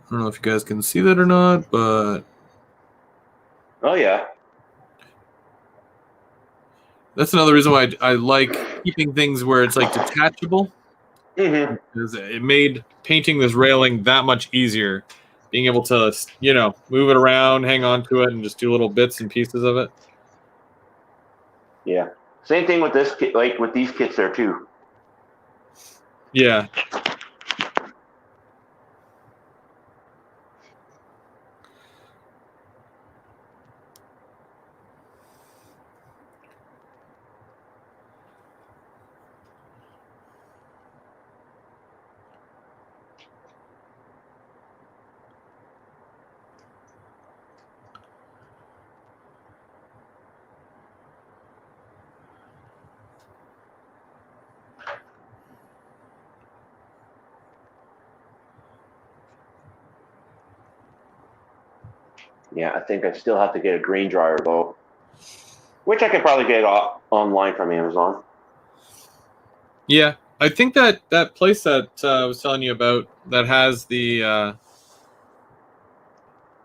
I don't know if you guys can see that or not, but Oh, yeah. that's another reason why I like keeping things where it's like detachable. Mm-hmm. Because it made painting this railing that much easier. Being able to, move it around, hang on to it, and just do little bits and pieces of it. Yeah. Same thing with this kit, like with these kits there, too. Yeah. Yeah, I think I still have to get a grain dryer, though. Which I could probably get online from Amazon. Yeah. I think that place that I was telling you about that has the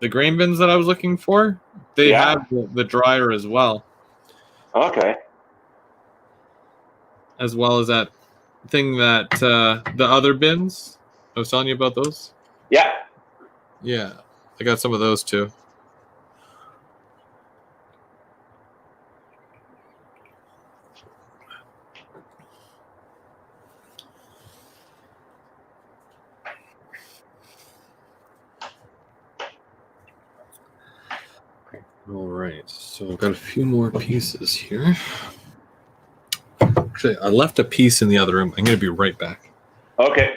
grain bins that I was looking for, they Yeah. have the dryer as well Okay. as that thing that the other bins. I was telling you about those. Yeah. Yeah, I got some of those too. All right, so I've got a few more pieces here. Actually, I left a piece in the other room. I'm going to be right back. Okay.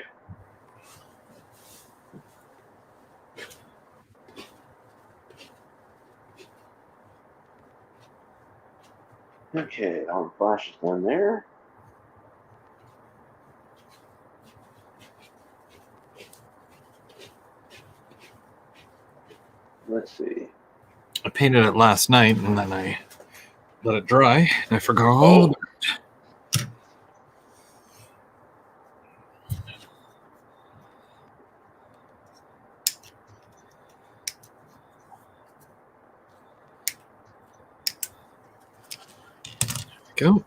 Okay, all the flashes down there. Let's see. I painted it last night, and then I let it dry, and I forgot all about Oh, it. go.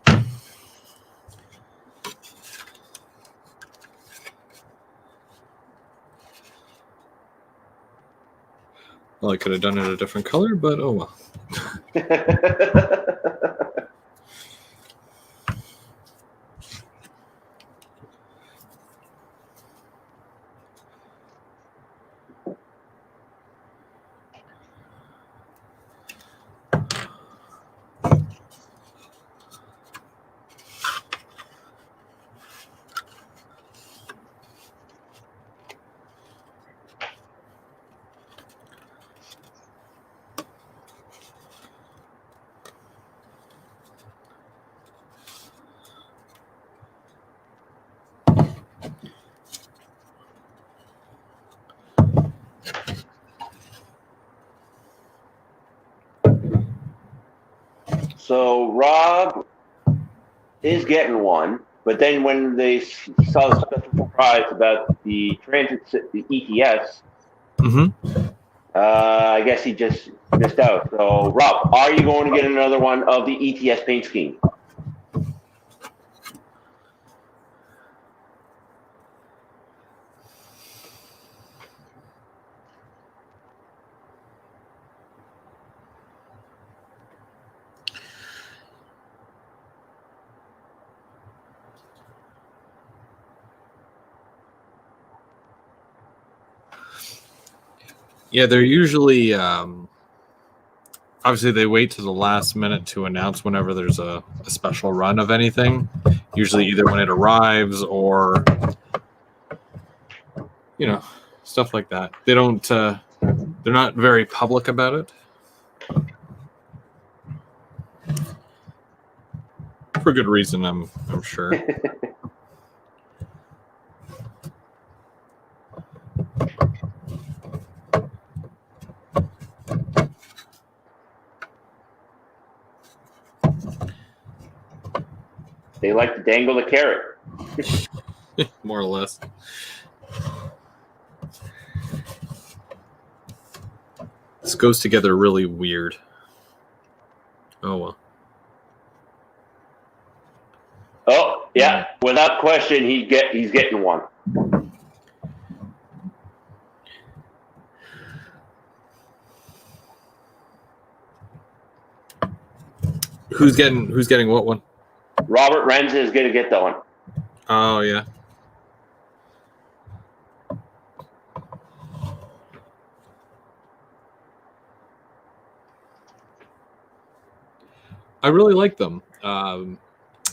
Well, I could have done it a different color, but oh well. So Rob is getting one, but then when they saw the special surprise about the the ETS, I guess he just missed out. So Rob, are you going to get another one of the ETS paint scheme? Yeah, they're usually obviously they wait to the last minute to announce whenever there's a special run of anything. Usually either when it arrives or stuff like that. They don't they're not very public about it. For good reason, I'm sure. They like to dangle the carrot. More or less. This goes together really weird. Oh well. Oh yeah, without question, he's getting one. Who's getting what one? Robert Renz is going to get that one. Oh yeah. I really like them. I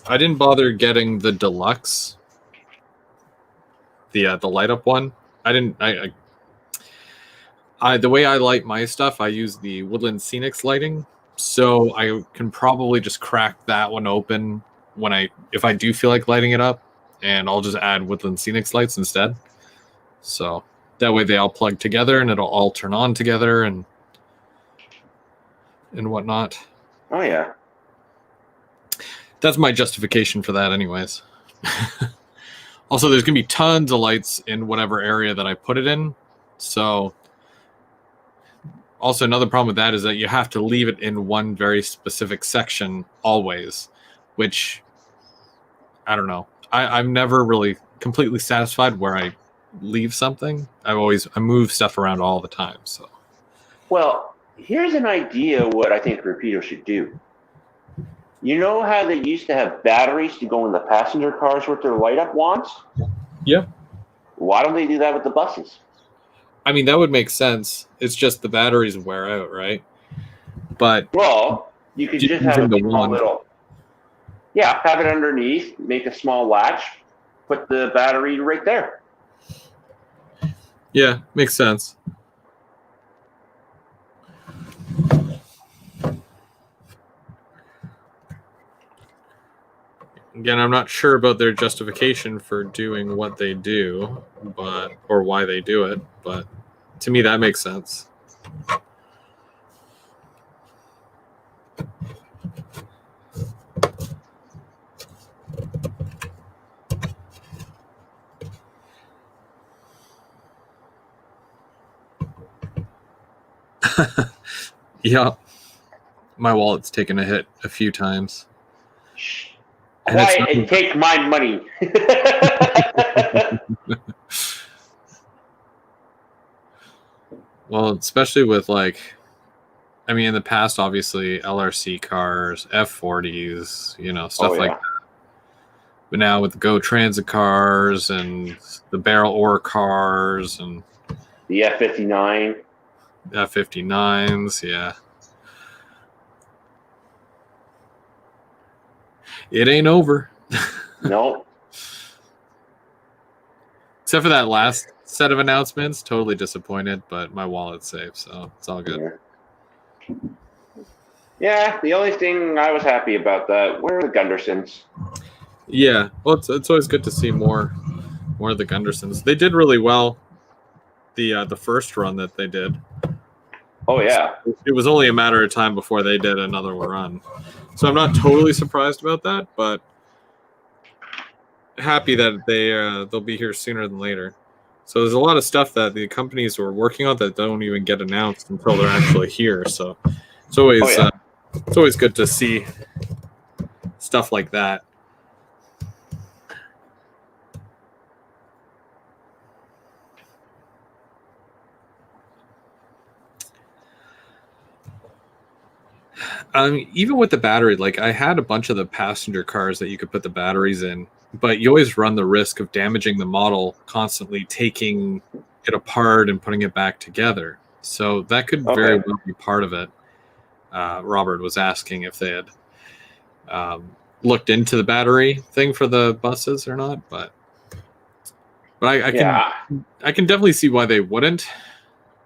didn't bother getting the deluxe, the light up one. I didn't. I the way I light my stuff, I use the Woodland Scenics lighting, so I can probably just crack that one open if I do feel like lighting it up, and I'll just add Woodland Scenics lights instead. So that way they all plug together and it'll all turn on together and whatnot. Oh yeah. That's my justification for that, anyways. Also, there's going to be tons of lights in whatever area that I put it in. So, also another problem with that is that you have to leave it in one very specific section always, which, I don't know. I'm never really completely satisfied where I leave something. I move stuff around all the time. So, well, here's an idea what I think Rapido should do. You know how they used to have batteries to go in the passenger cars with their light up wands? Yeah. Why don't they do that with the buses? I mean, that would make sense. It's just the batteries wear out, right? But well, you could just have a small little. Yeah, have it underneath, make a small latch, put the battery right there. Yeah, makes sense. Again, I'm not sure about their justification for doing what they do, or why they do it, but to me that makes sense. Yeah, my wallet's taken a hit a few times. And it's Quiet and take my money. well, especially with like, I mean, in the past, obviously LRC cars, F40s, you know, stuff like that. But now with the Go Transit cars and the barrel ore cars and the F-59. F-59s, yeah. It ain't over. No. Except for that last set of announcements. Totally disappointed, but my wallet's safe, so it's all good. Yeah, the only thing I was happy about that were the Gundersons. Yeah, well, it's always good to see more of the Gundersons. They did really well the first run that they did. Oh, yeah. It was only a matter of time before they did another run. So I'm not totally surprised about that, but happy that they'll be here sooner than later. So there's a lot of stuff that the companies were working on that don't even get announced until they're actually here. So it's always good to see stuff like that. Even with the battery, like I had a bunch of the passenger cars that you could put the batteries in, but you always run the risk of damaging the model constantly taking it apart and putting it back together. So that could very well be part of it. Robert was asking if they had looked into the battery thing for the buses or not, but I can definitely see why they wouldn't.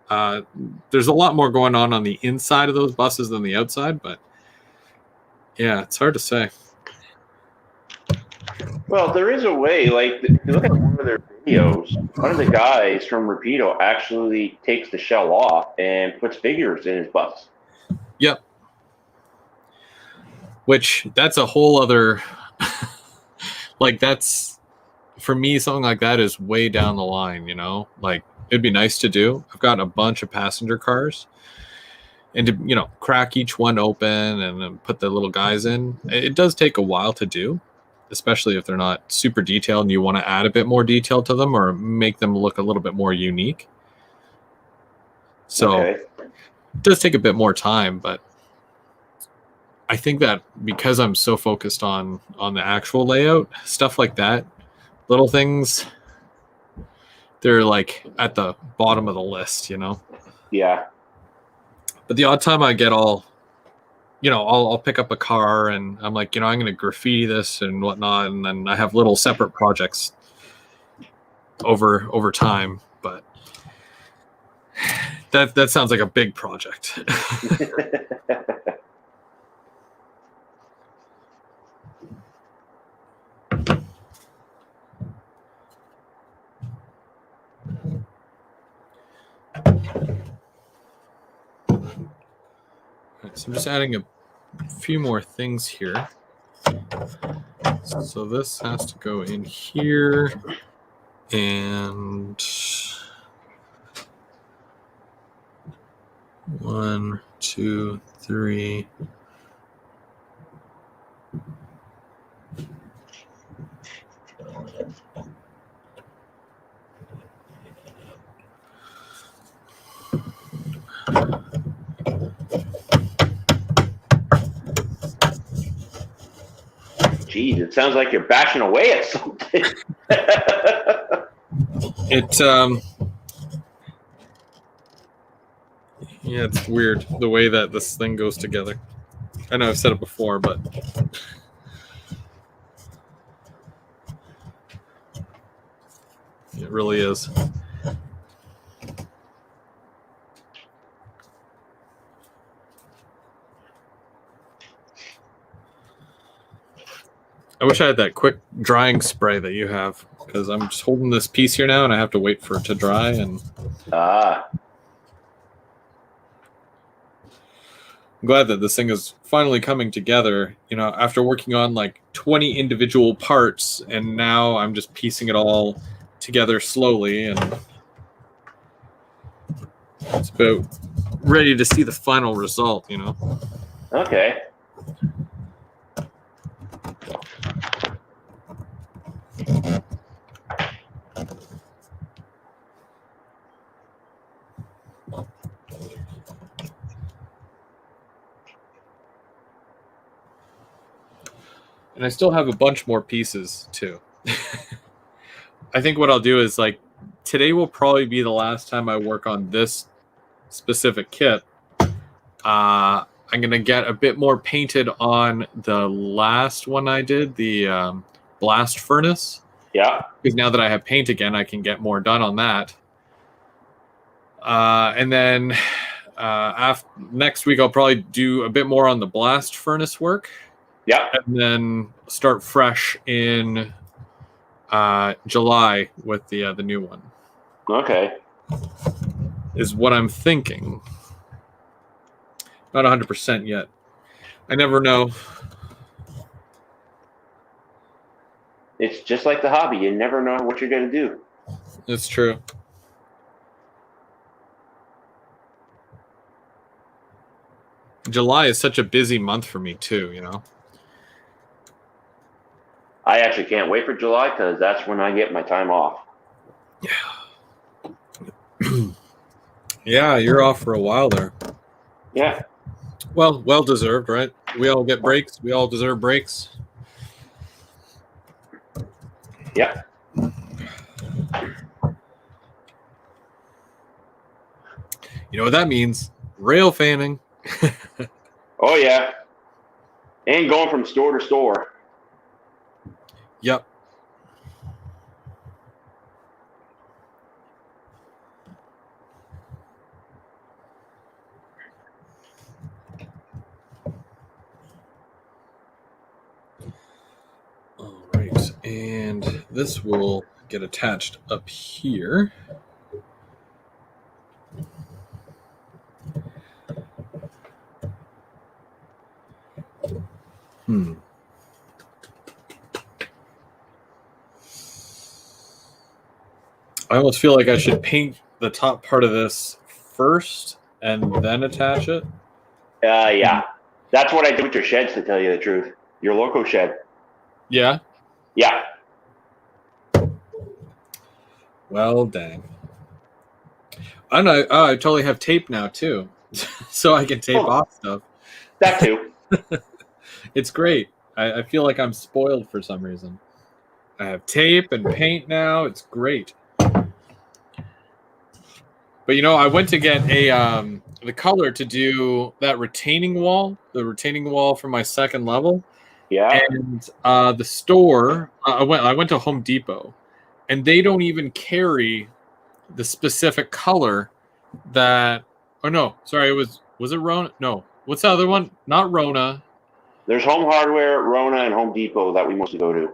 There's a lot more going on the inside of those buses than the outside, but yeah, it's hard to say. Well, there is a way. Like, if you look at one of their videos, one of the guys from Rapido actually takes the shell off and puts figures in his bus. Yep. Which, that's a whole other... like, that's... For me, something like that is way down the line, you know? Like, it'd be nice to do. I've got a bunch of passenger cars, and to, you know, crack each one open and then put the little guys in. It does take a while to do, especially if they're not super detailed and you want to add a bit more detail to them or make them look a little bit more unique. So it does take a bit more time, but I think that because I'm so focused on the actual layout, stuff like that, little things, they're like at the bottom of the list, you know? Yeah. But the odd time I get all, you know, I'll pick up a car and I'm like, you know, I'm going to graffiti this and whatnot. And then I have little separate projects over time. But that sounds like a big project. So I'm just adding a few more things here. So this has to go in here, and 1, 2, 3. Geez, it sounds like you're bashing away at something. Yeah, it's weird the way that this thing goes together. I know I've said it before, but it really is. I wish I had that quick drying spray that you have, because I'm just holding this piece here now and I have to wait for it to dry. And I'm glad that this thing is finally coming together, you know, after working on like 20 individual parts, and now I'm just piecing it all together slowly, and it's about ready to see the final result, you know. Okay. And I still have a bunch more pieces too. I think what I'll do is like today will probably be the last time I work on this specific kit. I'm gonna get a bit more painted on the last one I did, the blast furnace. Yeah. Because now that I have paint again, I can get more done on that. And then next week I'll probably do a bit more on the blast furnace work. Yeah. And then start fresh in July with the new one. Okay. Is what I'm thinking. Not 100% yet. I never know. It's just like the hobby. You never know what you're going to do. It's true. July is such a busy month for me too, you know. I actually can't wait for July because that's when I get my time off. Yeah. Yeah, you're off for a while there. Yeah. Well deserved, right? We all get breaks. We all deserve breaks. Yeah. You know what that means? Rail fanning. Oh, yeah. And going from store to store. Yep. All right, and this will get attached up here. I almost feel like I should paint the top part of this first and then attach it. Yeah. That's what I do with your sheds, to tell you the truth. Your local shed. Yeah? Yeah. Well, dang. I don't know. Oh, I totally have tape now, too. So I can tape off stuff. That too. It's great. I feel like I'm spoiled for some reason. I have tape and paint now. It's great. But, you know, I went to get the color to do that retaining wall, the retaining wall for my second level. Yeah. And the store, I went to Home Depot, and they don't even carry the specific color that. Oh no, sorry, was it Rona? No, what's the other one? Not Rona. There's Home Hardware, Rona, and Home Depot that we mostly go to.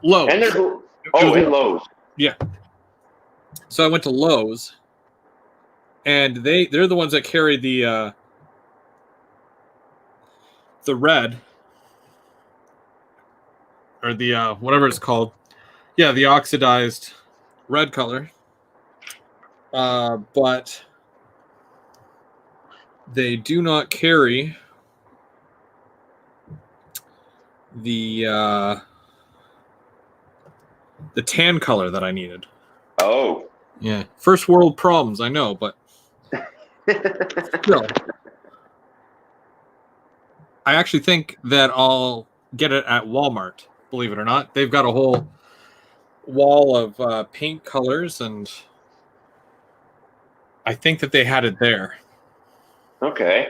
Lowe's. And there's and Lowe's. Yeah. So I went to Lowe's, and they're the ones that carry the red, or the whatever it's called. Yeah, the oxidized red color. But they do not carry the tan color that I needed. Oh. Yeah. First world problems, I know, but still. I actually think that I'll get it at Walmart, believe it or not. They've got a whole wall of paint colors, and I think that they had it there. Okay.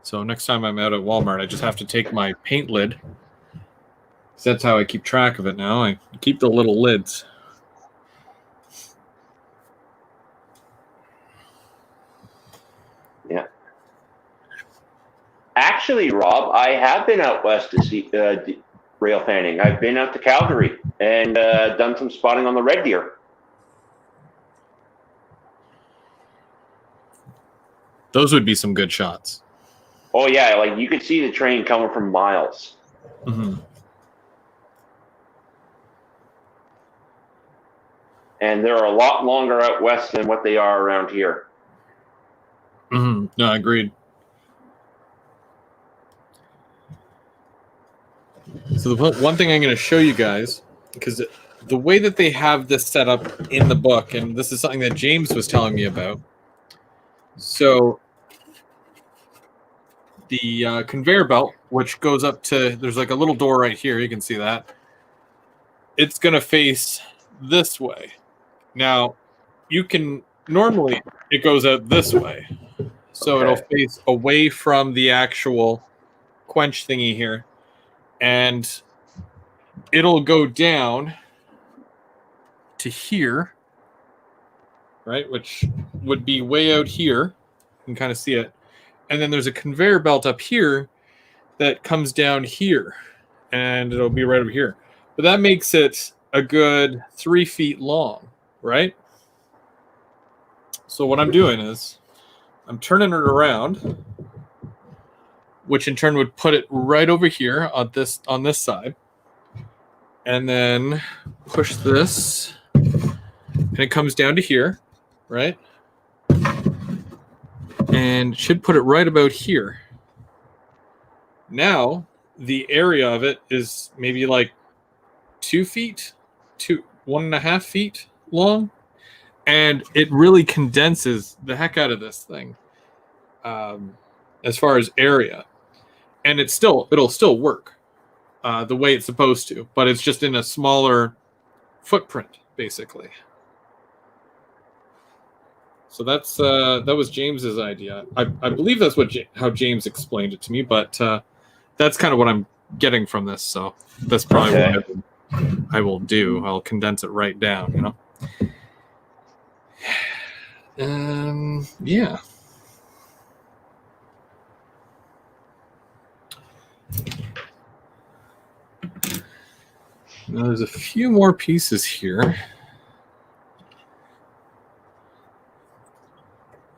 So next time I'm out at Walmart, I just have to take my paint lid. So that's how I keep track of it now. I keep the little lids. Yeah. Actually, Rob, I have been out west to see rail fanning. I've been out to Calgary and done some spotting on the red deer. Those would be some good shots. Oh yeah, like you could see the train coming from miles. Mm-hmm. And they're a lot longer out west than what they are around here. Mm-hmm. No, agreed. So the one thing I'm going to show you guys, because the way that they have this set up in the book, and this is something that James was telling me about. So the conveyor belt, which goes up to, there's like a little door right here. You can see that. It's going to face this way. Now, you can, normally it goes out this way. So it'll face away from the actual quench thingy here. And it'll go down to here, right? Which would be way out here. You can kind of see it. And then there's a conveyor belt up here that comes down here. And it'll be right over here. But that makes it a good 3 feet long, right? So what I'm doing is I'm turning it around, which in turn would put it right over here on this side. And then push this, and it comes down to here, right? And should put it right about here. Now, the area of it is maybe like 2 feet, 1.5 feet long. And it really condenses the heck out of this thing as far as area. And it'll still work the way it's supposed to, but it's just in a smaller footprint, basically. So that was James's idea. I believe that's how James explained it to me, but that's kind of what I'm getting from this. So that's probably what I will do. I'll condense it right down, you know. Yeah. Now there's a few more pieces here.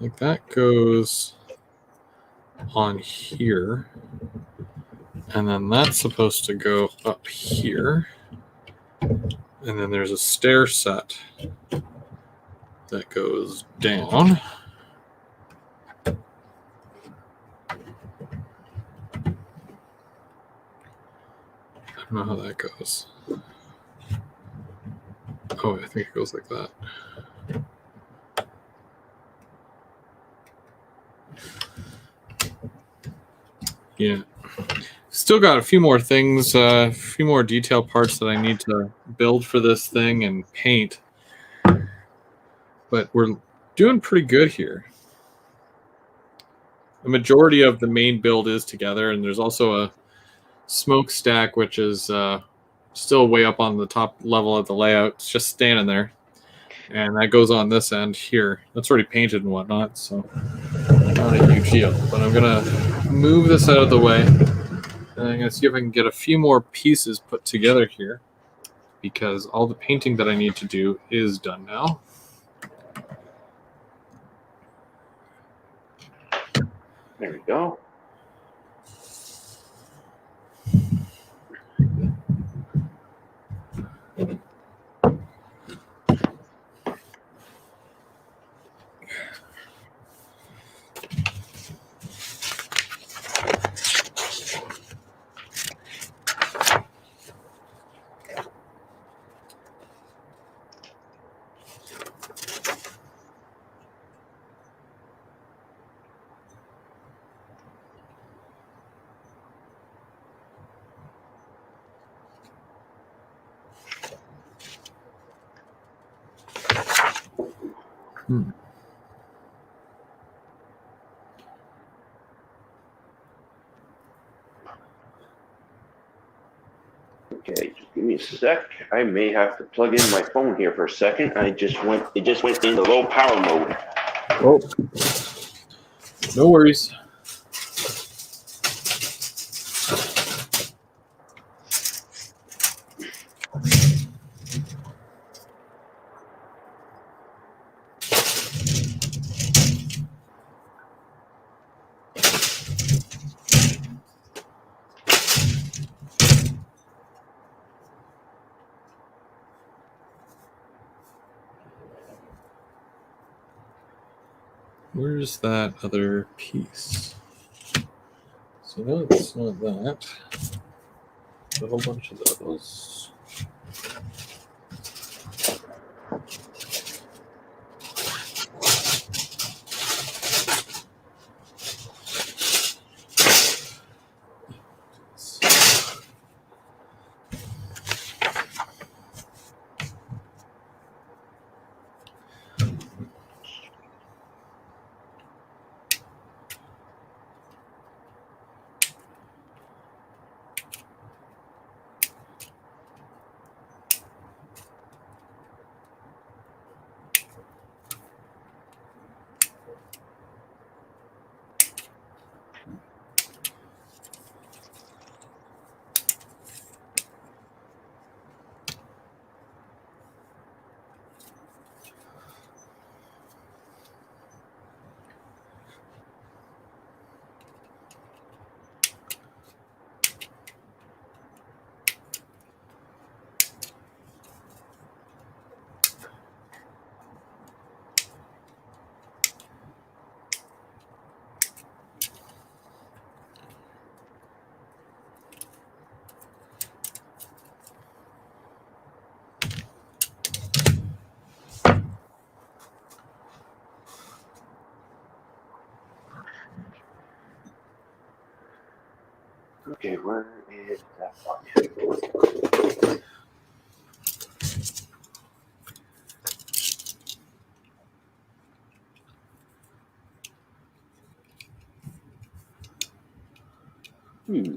Like that goes on here. And then that's supposed to go up here. And then there's a stair set that goes down. I don't know how that goes. Oh, I think it goes like that. Yeah. Still got a few more things, a few more detail parts that I need to build for this thing and paint. But we're doing pretty good here. The majority of the main build is together, and there's also a smokestack, which is still way up on the top level of the layout. It's just standing there. And that goes on this end here. That's already painted and whatnot, so not a huge deal. But I'm going to move this out of the way. And I'm going to see if I can get a few more pieces put together here, because all the painting that I need to do is done now. There we go. Okay, just give me a sec. I may have to plug in my phone here for a second. It just went into low power mode. Oh, no worries. Where's that other piece? So no, it's not that. A whole bunch of those. Okay, where is that one? Hmm.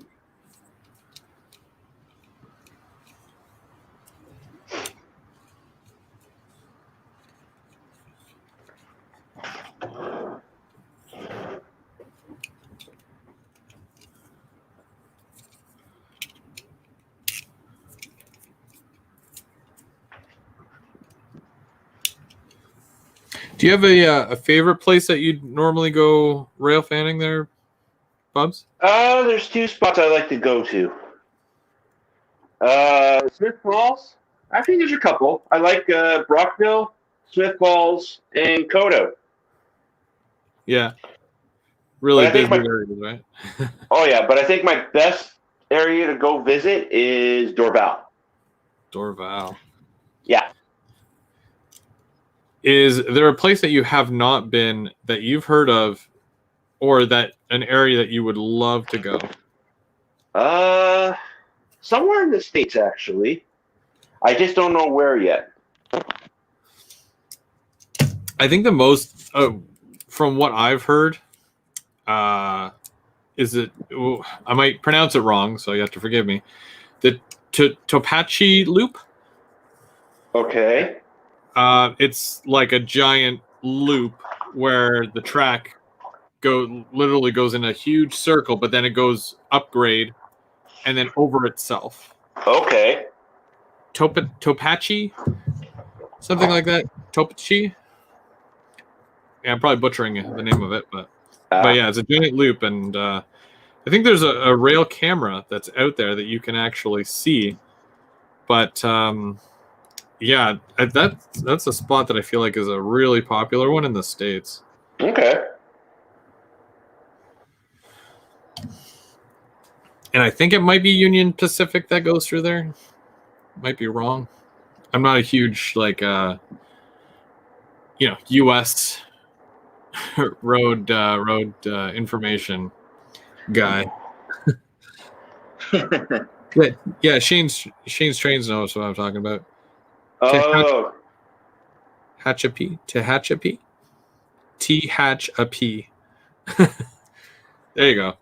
Do you have a favorite place that you'd normally go rail fanning there, Bubs? There's two spots I like to go to. Smith Falls. Actually, there's a couple. I like Brockville, Smith Falls, and Kodo. Yeah, But really I think busy my areas, right? but I think my best area to go visit is Dorval. Dorval. Yeah. Is there a place that you have not been that you've heard of, or that an area that you would love to go? Somewhere in the States, actually. I just don't know where yet. I think the most, from what I've heard, is it? I might pronounce it wrong, so you have to forgive me. The Topachi Loop. Okay. It's like a giant loop where the track literally goes in a huge circle, but then it goes upgrade and then over itself. Okay. Topachi, something like that. Topachi. Yeah, I'm probably butchering the name of it, but yeah, it's a giant loop, and I think there's a rail camera that's out there that you can actually see. But yeah, that's a spot that I feel like is a really popular one in the States. Okay. And I think it might be Union Pacific that goes through there. Might be wrong. I'm not a huge U.S. road information guy. Yeah, Shane's Trains knows what I'm talking about. Oh. Tehachapi. Tehachapi. There you go.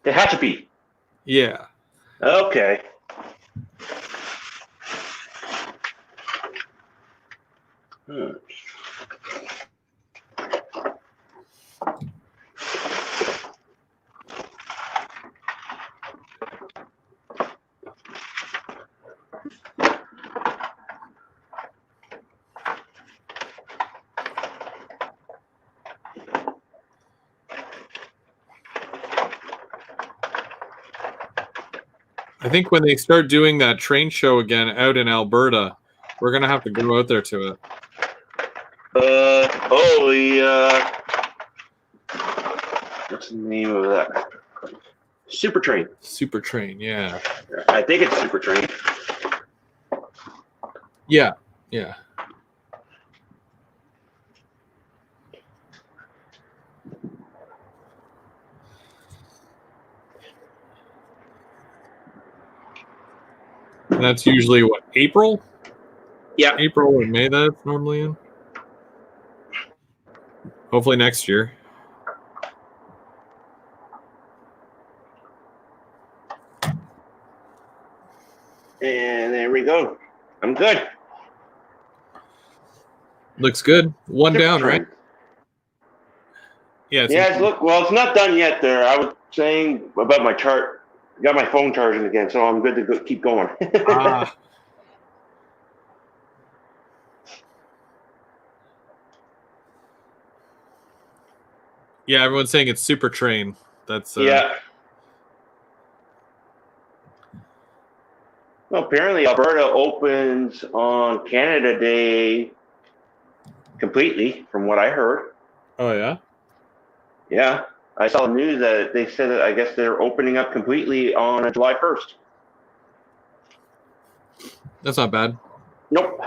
Tehachapi. Yeah. Okay. I think when they start doing that train show again out in Alberta, we're gonna have to go out there to it. What's the name of that? Super Train. Super Train, yeah. I think it's Super Train. Yeah. And that's usually what, April? Yeah. April or May that it's normally in. Hopefully next year. And there we go. I'm good. Looks good. One Super down, Train. right? Yeah. It's not done yet there. I was saying about my chart. Got my phone charging again, so I'm good to keep going. Yeah, everyone's saying it's Super Train. That's yeah. Well, apparently Alberta opens on Canada Day completely, from what I heard. Oh yeah. Yeah, I saw the news that they said that I guess they're opening up completely on July 1st. That's not bad. Nope.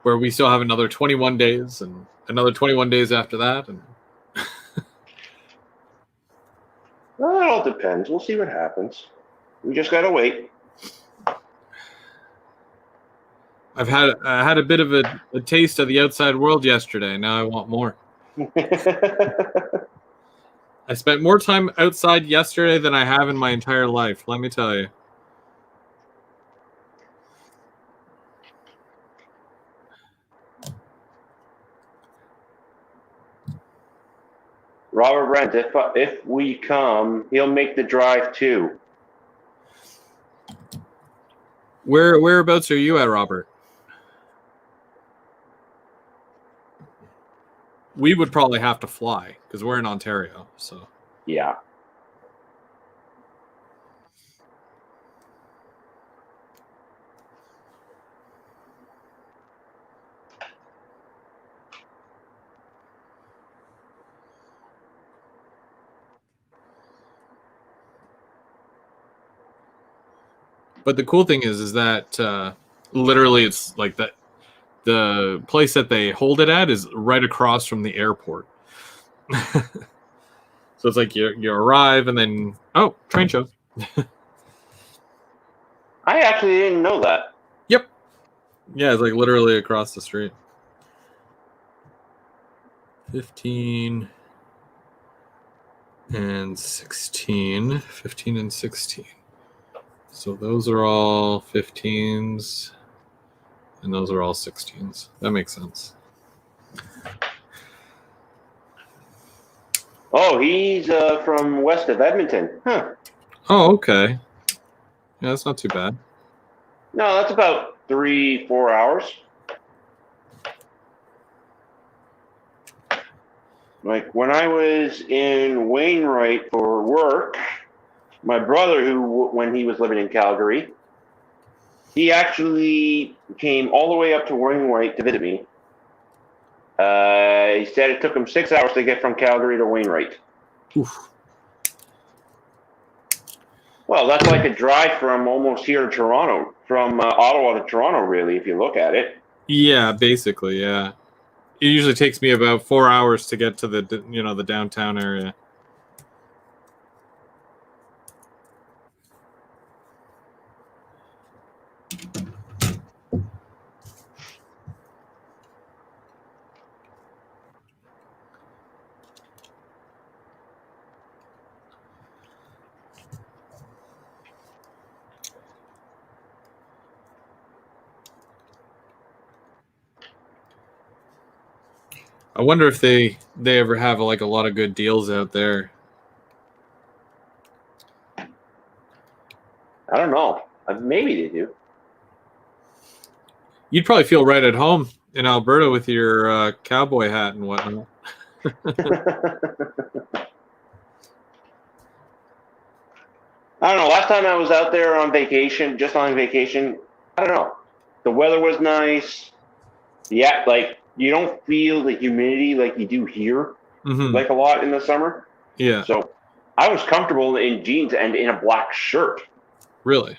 Where we still have another 21 days and another 21 days after that, and all depends. We'll see what happens. We just gotta wait. I had a bit of a taste of the outside world yesterday. Now I want more. I spent more time outside yesterday than I have in my entire life. Let me tell you. Robert Brent, if we come, he'll make the drive too. Whereabouts are you at, Robert? We would probably have to fly because we're in Ontario. So Yeah. but the cool thing is that literally it's like that. The place that they hold it at is right across from the airport. So it's like you arrive and then train show. I actually didn't know that. Yep. Yeah, it's like literally across the street. 15 and 16. 15 and 16. So those are all 15s. And those are all 16s. That makes sense. Oh, he's from west of Edmonton. Huh. Oh, okay. Yeah, that's not too bad. No, that's about 3-4 hours. Like when I was in Wainwright for work, my brother, when he was living in Calgary, he actually came all the way up to Wainwright to visit me. He said it took him 6 hours to get from Calgary to Wainwright. Oof. Well, that's like a drive from almost here to Toronto, from Ottawa to Toronto, really, if you look at it. Yeah, basically, yeah. It usually takes me about 4 hours to get to the downtown area. I wonder if they ever have a lot of good deals out there. I don't know. Maybe they do. You'd probably feel right at home in Alberta with your cowboy hat and whatnot. I don't know. Last time I was out there on vacation, just on vacation, I don't know. The weather was nice. Yeah, like you don't feel the humidity like you do here, like a lot in the summer. Yeah. So I was comfortable in jeans and in a black shirt. Really?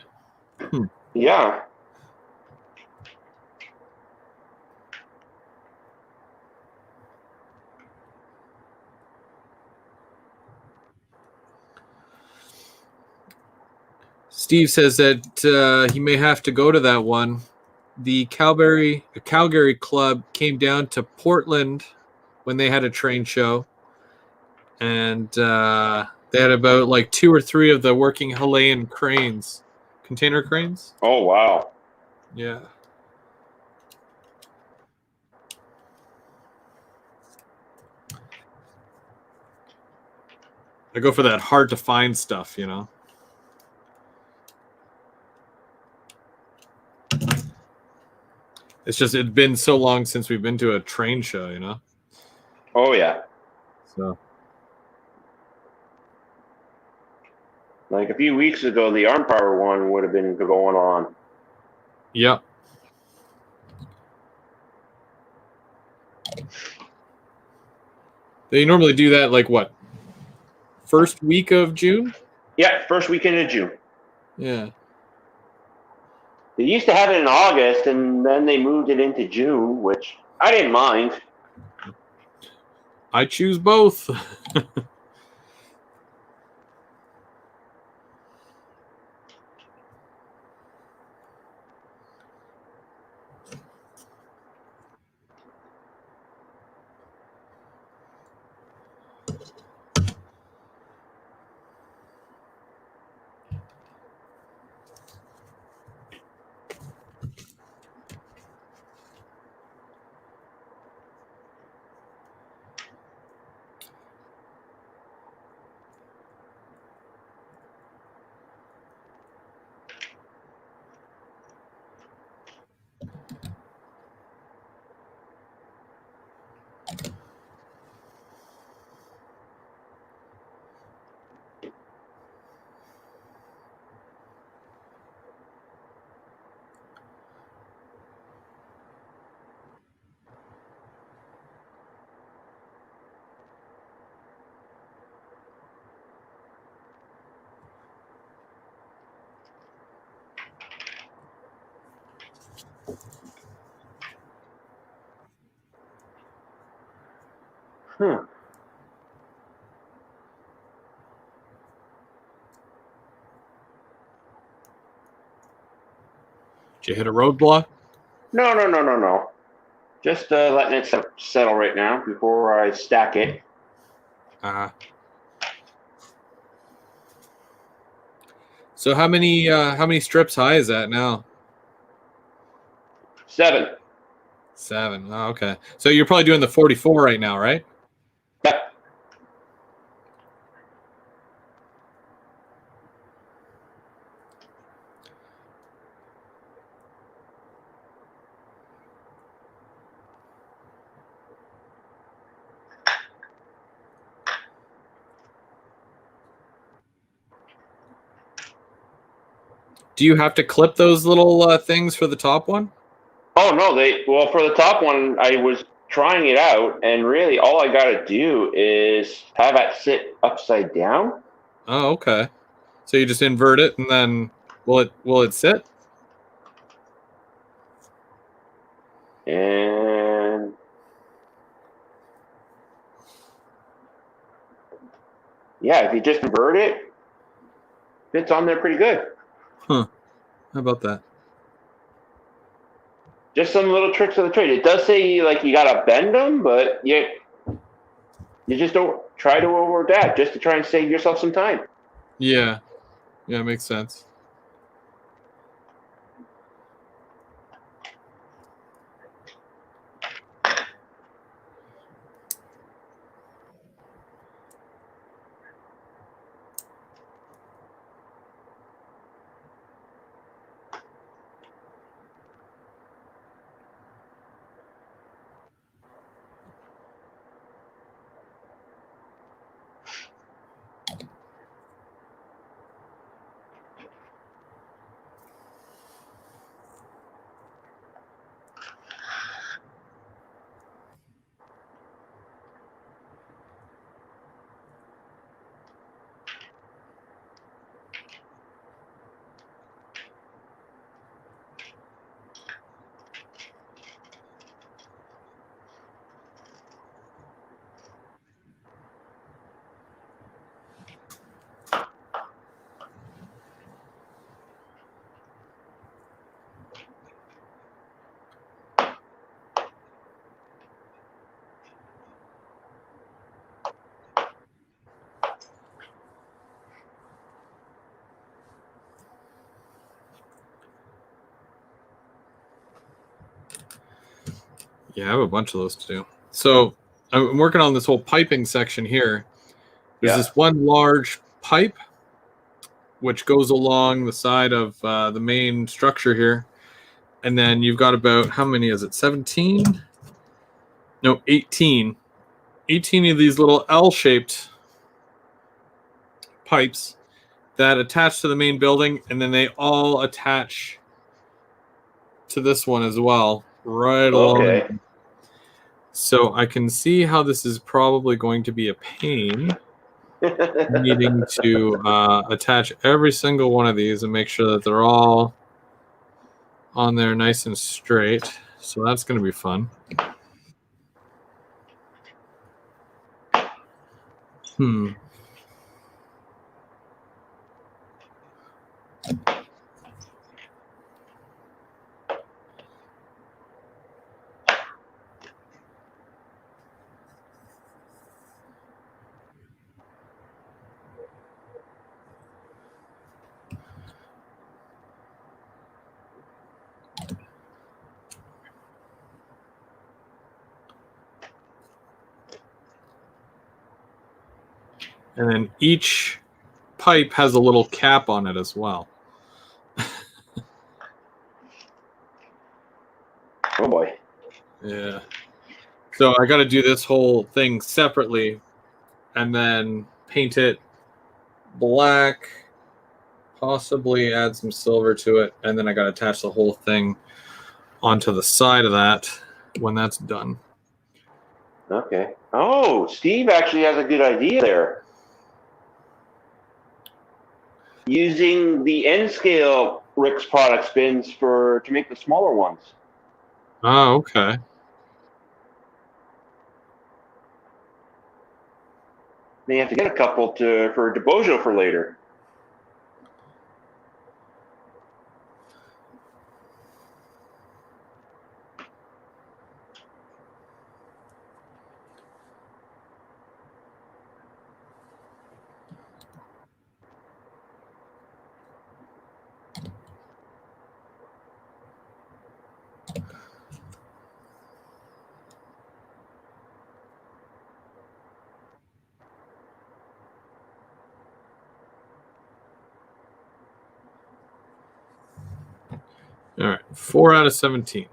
Yeah. Steve says that he may have to go to that one. The Calgary club came down to Portland when they had a train show, and they had about 2 or 3 of the working Chilean cranes, container cranes. Oh, wow. Yeah. I go for that hard to find stuff, It's been so long since we've been to a train show, Oh, yeah. So. Like a few weeks ago, the Arm Power one would have been going on. Yep. They normally do that first week of June? Yeah, first weekend of June. Yeah. They used to have it in August, and then they moved it into June, which I didn't mind. I choose both. Hmm. Did you hit a roadblock? No. Just letting it settle right now before I stack it. So how many strips high is that now? 7. 7. Oh, okay. So you're probably doing the 44 right now, right? Yep. Do you have to clip those little things for the top one? Oh no, well for the top one, I was trying it out, and really all I got to do is have it sit upside down. Oh, okay. So you just invert it, and then will it sit? And yeah, if you just invert it, fits on there pretty good. Huh. How about that? Just some little tricks of the trade. It does say like you gotta bend them, but you just don't try to over that just to try and save yourself some time. Yeah. Yeah, it makes sense. Yeah, I have a bunch of those to do. So I'm working on this whole piping section here. There's this one large pipe which goes along the side of the main structure here. And then you've got about, how many is it? 17? No, 18. 18 of these little L-shaped pipes that attach to the main building, and then they all attach to this one as well, right along. Okay. So I can see how this is probably going to be a pain, needing to attach every single one of these and make sure that they're all on there nice and straight. So that's going to be fun. And then each pipe has a little cap on it as well. Oh boy. Yeah. So I got to do this whole thing separately and then paint it black, possibly add some silver to it, and then I got to attach the whole thing onto the side of that when that's done. Okay. Oh, Steve actually has a good idea there. Using the N scale Rick's product spins to make the smaller ones. Oh, okay. May have to get a couple for DeBojo for later. All right, 4 out of 17.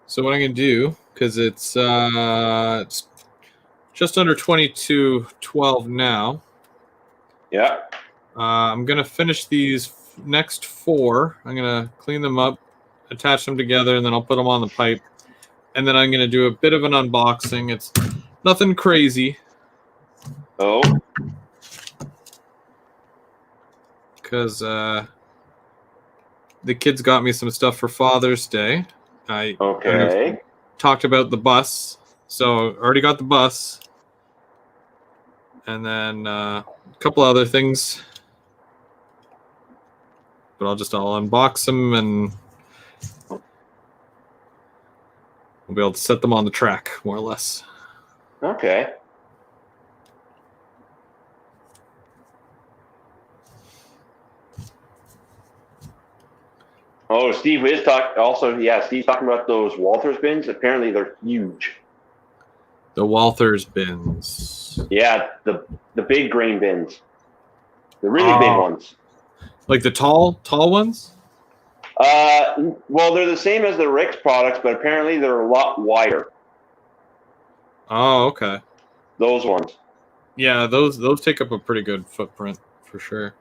So what I'm going to do, because it's just under 22:12 now. Yeah. I'm going to finish these next 4. I'm going to clean them up, attach them together, and then I'll put them on the pipe. And then I'm going to do a bit of an unboxing. It's nothing crazy. Oh. Because the kids got me some stuff for Father's Day. I kind of talked about the bus. So already got the bus. And then a couple other things. But I'll unbox them and we'll be able to set them on the track, more or less. Okay. Oh, Steve is talking. Also, yeah, Steve's talking about those Walters bins. Apparently, they're huge. The Walters bins. Yeah, the big grain bins. The really big ones. Like the tall ones? Well, they're the same as the Rick's products, but apparently they're a lot wider. Oh, okay. Those ones. Yeah, those take up a pretty good footprint for sure.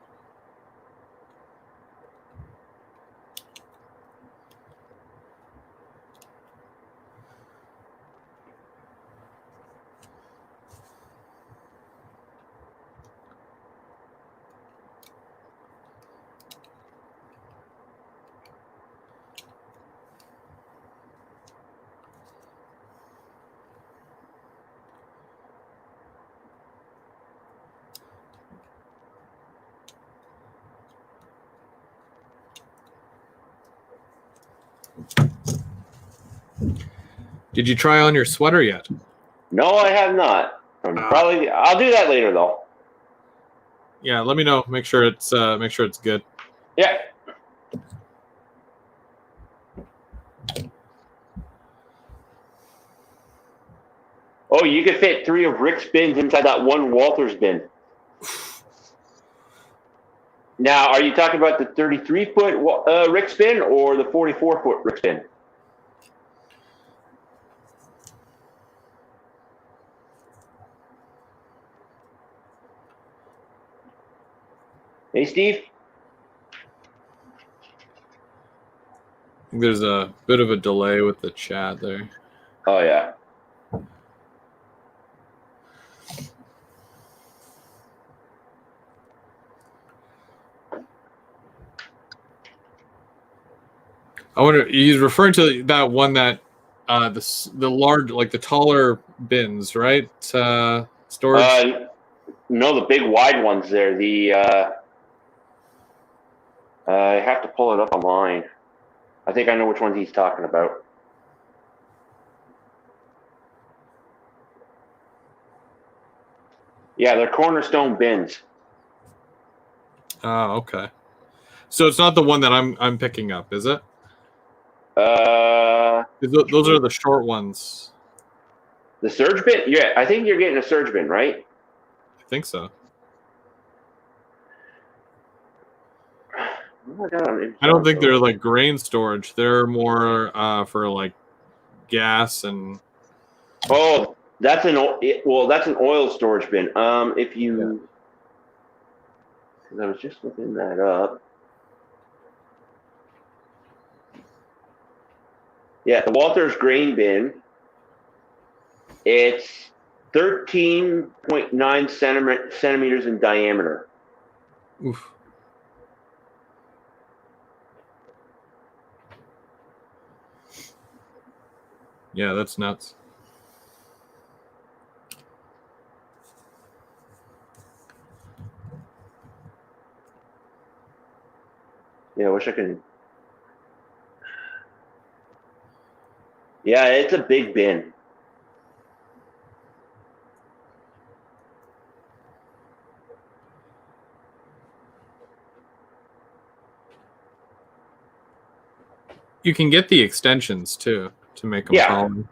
Did you try on your sweater yet? No, I have not. I'll do that later though. Yeah, let me know. Make sure it's good. Yeah. Oh, you could fit 3 of Rick's bins inside that one Walters bin. Now, are you talking about the 33-foot Rick's bin or the 44-foot Rick's bin? Hey, Steve? I think there's a bit of a delay with the chat there. Oh, yeah. I wonder, he's referring to that one that the large, like the taller bins, right? Storage. No, the big wide ones there. I have to pull it up online. I think I know which ones he's talking about. Yeah, they're Cornerstone bins. Oh, okay. So it's not the one that I'm picking up, is it? Those are the short ones. The surge bin? Yeah, I think you're getting a surge bin, right? I think so. I don't think they're like grain storage. They're more for like gas and Oh, that's that's an oil storage bin. If you, because I was just looking that up. Yeah, the Walters grain bin. It's 13.9 centimeters in diameter. Oof. Yeah, that's nuts. Yeah, I wish I could. Yeah, it's a big bin. You can get the extensions too to make them Yeah. taller.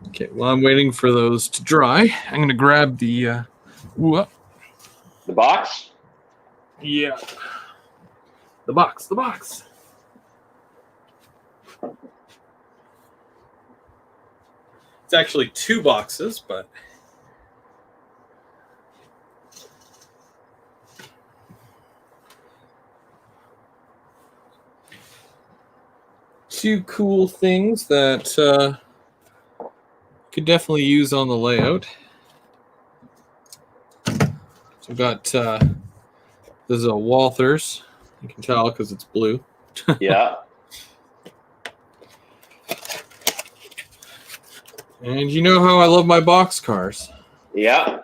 Okay, while I'm waiting for those to dry, I'm going to grab the. The box? Yeah. The box. It's actually 2 boxes, but. Two cool things that could definitely use on the layout. So I've got this is a Walthers. You can tell because it's blue. Yeah. And you know how I love my box cars. Yeah.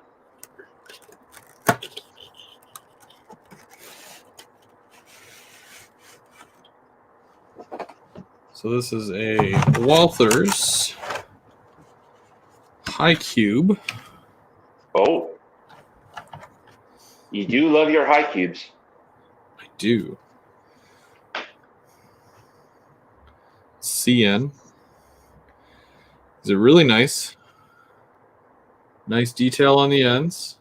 So this is a Walthers High Cube. Oh. You do love your high cubes. I do. CN. Is it really nice? Nice detail on the ends.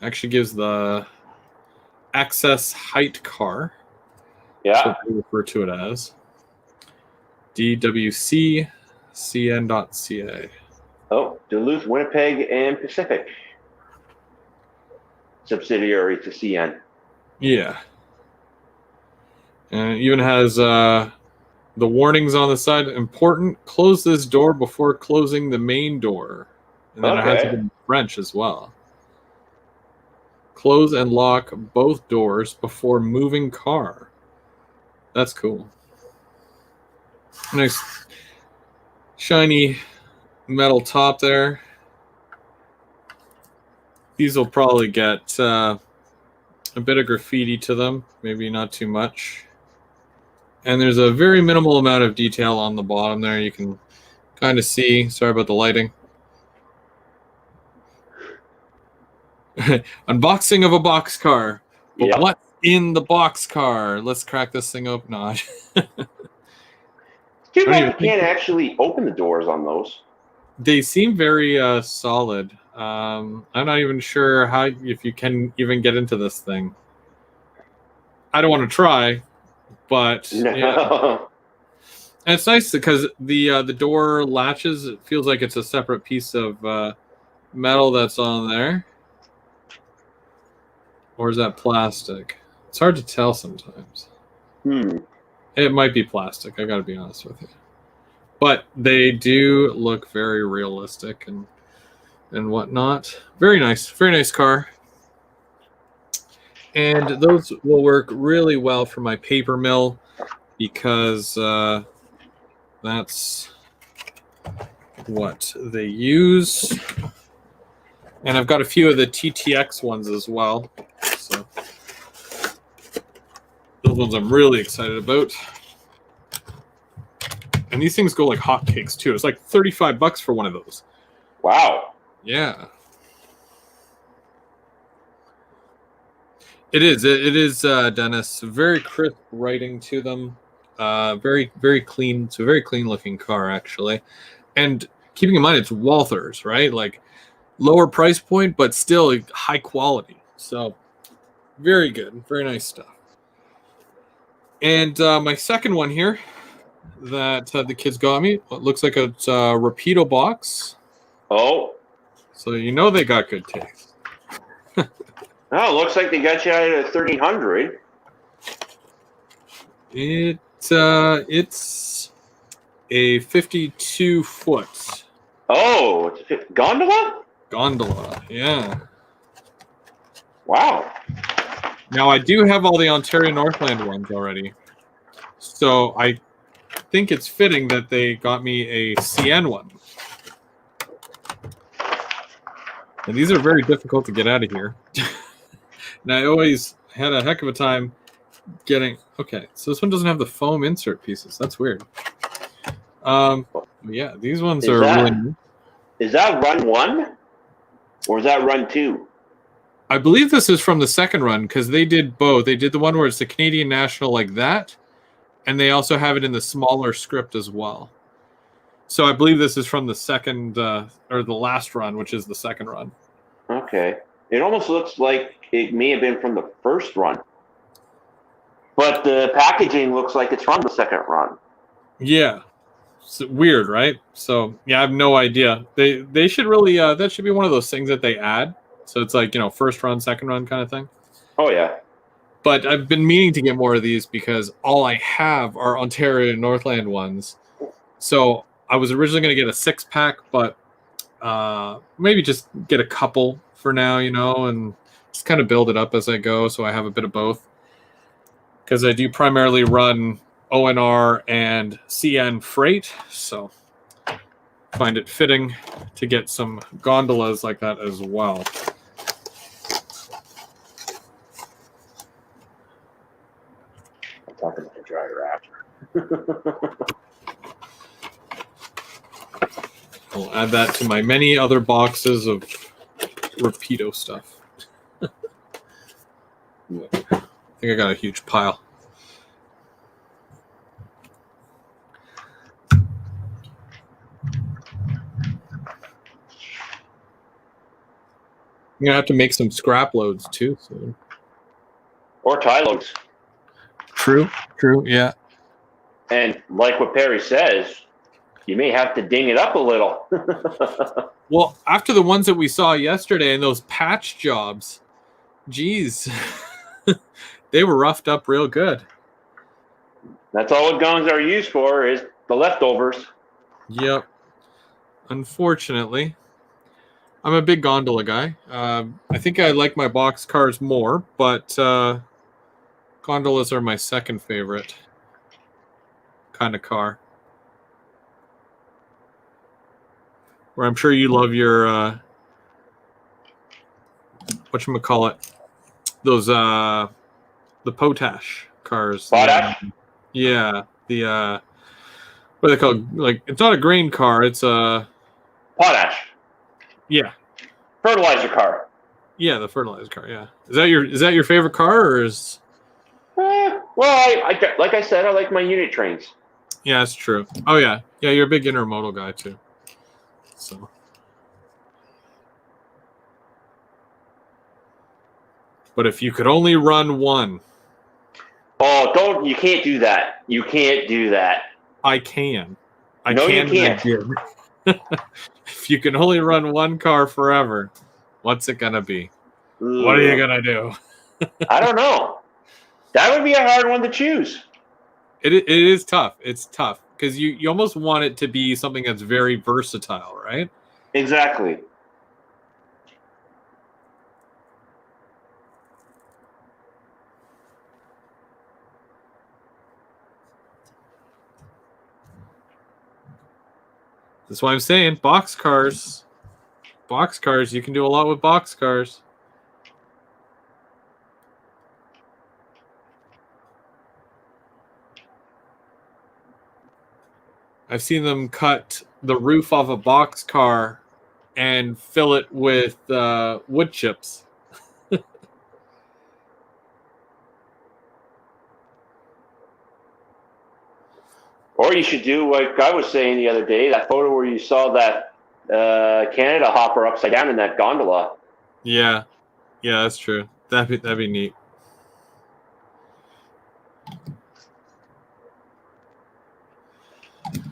Actually gives the access height car. That's Yeah. what we refer to it as. DWC CN.ca. Oh, Duluth, Winnipeg, and Pacific. Subsidiary to CN. Yeah. And it even has the warnings on the side. Important, close this door before closing the main door. And then it has it Okay. in French as well. Close and lock both doors before moving car. That's cool. Nice shiny metal top there. These will probably get a bit of graffiti to them, maybe not too much. And there's a very minimal amount of detail on the bottom there. You can kind of see. Sorry about the lighting. Unboxing of a box car. But Yep. what's in the box car? Let's crack this thing open. No. Too I don't bad even you think can't actually open the doors on those. they seem very solid. I'm not even sure how if you can even get into this thing. I don't want to try, but yeah. No. And it's nice because the door latches. It feels like it's a separate piece of metal that's on there. Or is that plastic? It's hard to tell sometimes. It might be plastic. I got to be honest with you. But they do look very realistic and whatnot. Very nice car. And those will work really well for my paper mill because that's what they use. And I've got a few of the TTX ones as well. So those Those ones I'm really excited about. And these things go like hotcakes too. It's like $35 for one of those. Wow. Yeah. It is. It is, Dennis. Very crisp writing to them. Very, very clean. It's a very clean looking car, actually. And keeping in mind, it's Walthers, right? Like lower price point, but still high quality. So very good. Very nice stuff. And my second one here that the kids got me, it looks like it's a Rapido box. Oh. So you know they got good taste. Oh, looks like they got you out at 1,300. It's a 52 foot. Oh, it's a gondola? Gondola, yeah. Wow. Now I do have all the Ontario Northland ones already, so I think it's fitting that they got me a CN one. And these are very difficult to get out of here. And I always had a heck of a time getting... Okay, so this one doesn't have the foam insert pieces. That's weird. Yeah, these ones are really... Is that run 1? Or is that run 2? I believe this is from the second run, because they did both. They did the one where it's the Canadian National like that, and they also have it in the smaller script as well. So I believe this is from the second, or the last run, which is the second run. Okay. It almost looks like it may have been from the first run. But the packaging looks like it's from the second run. Yeah. It's weird, right? So, yeah, I have no idea. They should really, that should be one of those things that they add. So it's like, first run, second run kind of thing. Oh, yeah. But I've been meaning to get more of these because all I have are Ontario and Northland ones. So I was originally going to get a 6-pack, but maybe just get a couple for now, and just kind of build it up as I go so I have a bit of both. Because I do primarily run ONR and CN freight, so find it fitting to get some gondolas like that as well. I'm talking about the dry wrap. I'll add that to my many other boxes of Rapido stuff. I think I got a huge pile. I'm going to have to make some scrap loads too soon. Or tie loads. True, yeah. And like what Perry says, you may have to ding it up a little. Well, after the ones that we saw yesterday and those patch jobs, geez, they were roughed up real good. That's all what guns are used for, is the leftovers. Yep. Unfortunately. I'm a big gondola guy. I think I like my box cars more, but gondolas are my second favorite kind of car. Where I'm sure you love your whatchamacallit, those the potash cars. Potash? Yeah, the what are they called? Like, it's not a grain car, it's a Potash. Yeah. Fertilizer car. Yeah, the fertilizer car, yeah. Is that your favorite car, or is... Well, I like I said, I like my unit trains. Yeah, that's true. Oh, yeah. Yeah, you're a big intermodal guy, too. So... But if you could only run one... Oh, you can't do that. You can't do that. I can. No, you can't. If you can only run one car forever, what's it gonna be? Ugh. What are you gonna do? I don't know. That would be a hard one to choose. It is tough. It's tough because you almost want it to be something that's very versatile, right? Exactly. That's why I'm saying box cars. Box cars, you can do a lot with box cars. I've seen them cut the roof off a box car and fill it with wood chips. Or you should do like I was saying the other day, that photo where you saw that Canada hopper upside down in that gondola. Yeah, that's true. That'd be neat.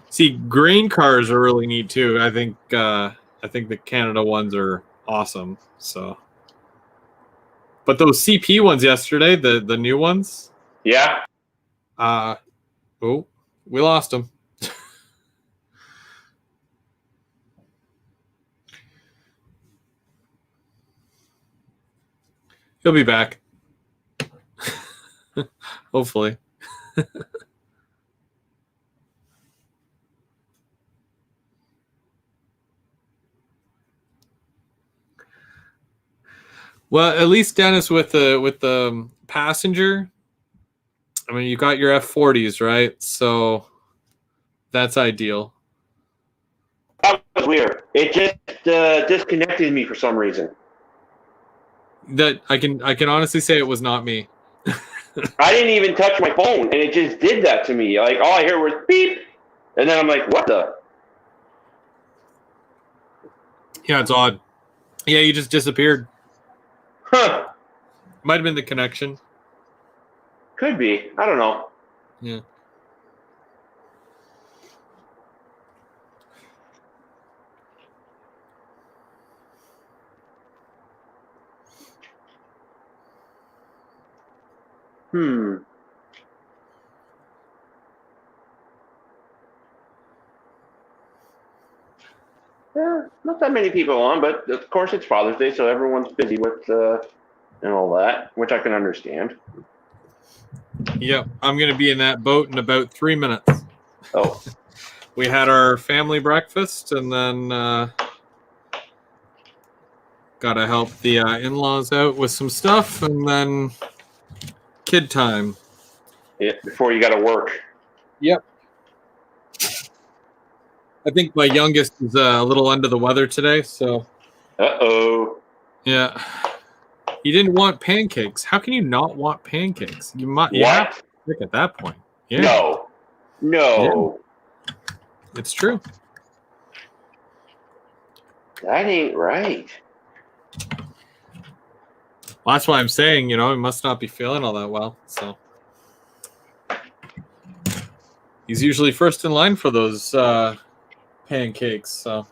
See, grain cars are really neat too. I think the Canada ones are awesome. So, but those CP ones yesterday, the new ones. Yeah. Oh, we lost them. He'll be back. Hopefully. Well, at least Dennis with the passenger. I mean, you got your F40s, right? So that's ideal. That was weird. It just disconnected me for some reason. That I can honestly say it was not me. I didn't even touch my phone, and it just did that to me. Like all I heard was beep, and then I'm like, "What the?" Yeah, it's odd. Yeah, you just disappeared. Huh? Might have been the connection. Could be. I don't know. Yeah. Yeah, not that many people on, but of course it's Father's Day, so everyone's busy with and all that, which I can understand. Yep, I'm going to be in that boat in about 3 minutes. Oh. We had our family breakfast, and then got to help the in-laws out with some stuff, and then kid time. Yeah, before you got to work. Yep. I think my youngest is a little under the weather today, so. Uh-oh. Yeah. He didn't want pancakes. How can you not want pancakes? You might. What? You have to pick at that point. Yeah. No. Yeah. It's true. That ain't right. Well, that's why I'm saying, he must not be feeling all that well. So he's usually first in line for those pancakes. So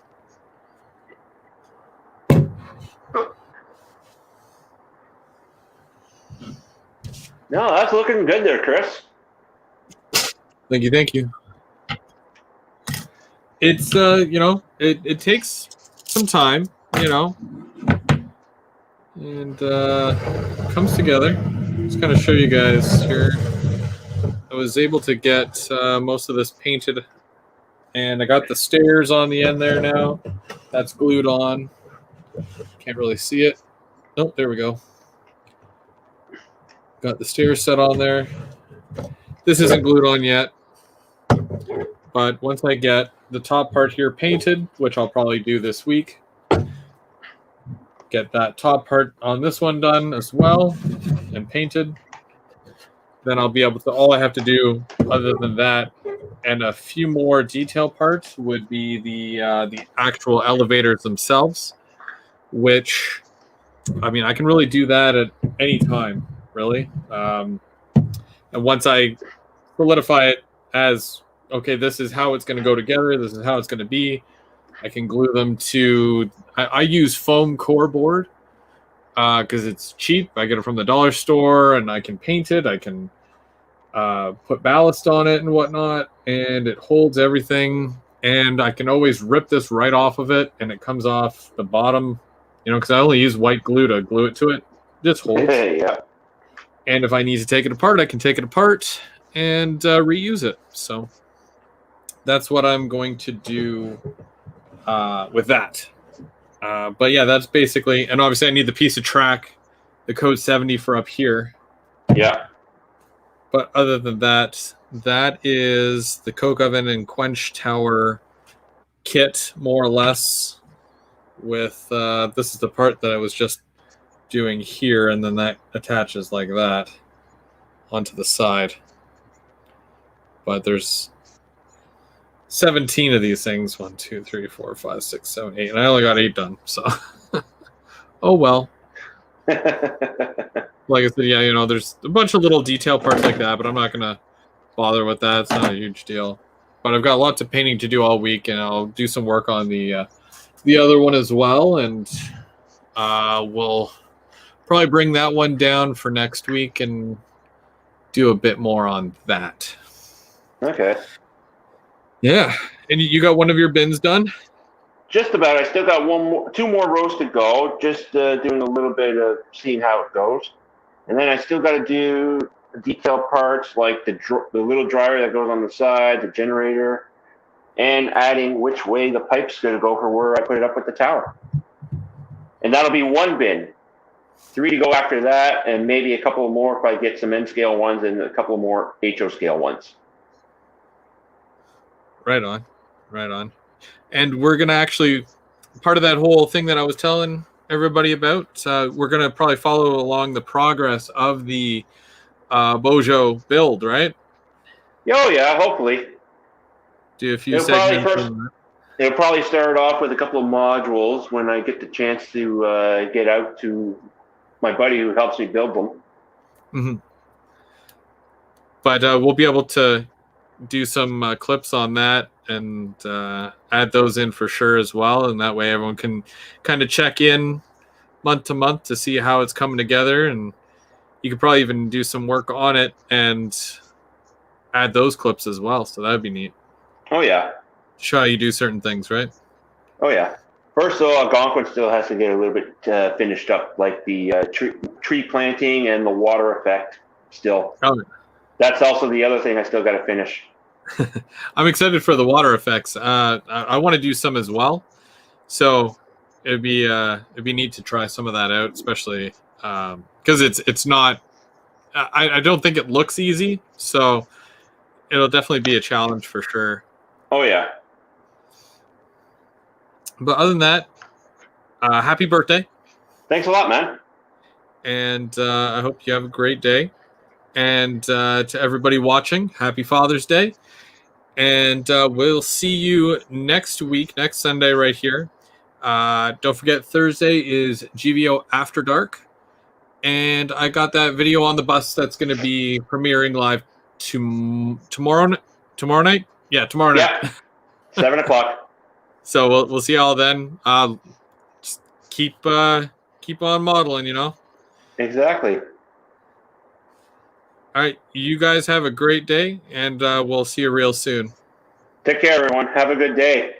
No, that's looking good there, Chris. thank you. It's it takes some time, and comes together. Just gonna show you guys here. I was able to get most of this painted, and I got the stairs on the end there now. That's glued on. Can't really see it. Oh, there we go. Got the stairs set on there. This isn't glued on yet, but once I get the top part here painted, which I'll probably do this week, get that top part on this one done as well and painted, then I'll be able to, all I have to do other than that and a few more detail parts would be the actual elevators themselves, which, I mean, I can really do that at any time, really. And once I solidify it as, okay, this is how it's going to go together, this is how it's going to be, I can glue them to, I use foam core board because it's cheap. I get it from the dollar store, and I can paint it. I can put ballast on it and whatnot, and it holds everything. And I can always rip this right off of it, and it comes off the bottom, because I only use white glue to glue it to it. This holds. Yeah. And if I need to take it apart, I can take it apart and reuse it. So that's what I'm going to do with that. But yeah, that's basically, and obviously I need the piece of track, the code 70 for up here. Yeah. But other than that, that is the coke oven and quench tower kit, more or less. With this is the part that I was just doing here, and then that attaches like that onto the side. But there's 17 of these things. 1, 2, 3, 4, 5, 6, 7, 8. And I only got 8 done. So, oh well. Like I said, yeah, there's a bunch of little detail parts like that, but I'm not going to bother with that. It's not a huge deal. But I've got lots of painting to do all week, and I'll do some work on the other one as well. And we'll probably bring that one down for next week and do a bit more on that. Okay. Yeah. And you got one of your bins done? Just about. I still got 2 more rows to go. Just doing a little bit of seeing how it goes, and then I still got to do the detail parts like the little dryer that goes on the side, the generator, and adding which way the pipe's going to go for where I put it up with the tower. And that'll be 1 bin. 3 to go after that, and maybe a couple more if I get some N scale ones and a couple more HO scale ones. Right on. Right on. And we're going to actually, part of that whole thing that I was telling everybody about, we're going to probably follow along the progress of the Bojo build, right? Oh, yeah, hopefully. Do a few segments. It'll probably start off with a couple of modules when I get the chance to get out to my buddy who helps me build them. Mm-hmm. But we'll be able to do some clips on that and add those in for sure as well. And that way everyone can kind of check in month to month to see how it's coming together. And you could probably even do some work on it and add those clips as well. So that'd be neat. Oh, yeah. Show how you do certain things, right? Oh, yeah. First, though, Algonquin still has to get a little bit finished up, like the tree planting and the water effect still. Oh. That's also the other thing I still got to finish. I'm excited for the water effects. I want to do some as well. So it'd be neat to try some of that out, especially because it's not. I don't think it looks easy, so it'll definitely be a challenge for sure. Oh yeah. But other than that, happy birthday! Thanks a lot, man. And I hope you have a great day. And to everybody watching, happy Father's Day. And we'll see you next week, next Sunday right here. Don't forget, Thursday is GVO After Dark. And I got that video on the bus that's going to be premiering live tomorrow night? Yeah, tomorrow night. Yeah, 7 o'clock. So we'll see y'all then. Just keep on modeling, Exactly. All right, you guys have a great day, and we'll see you real soon. Take care, everyone. Have a good day.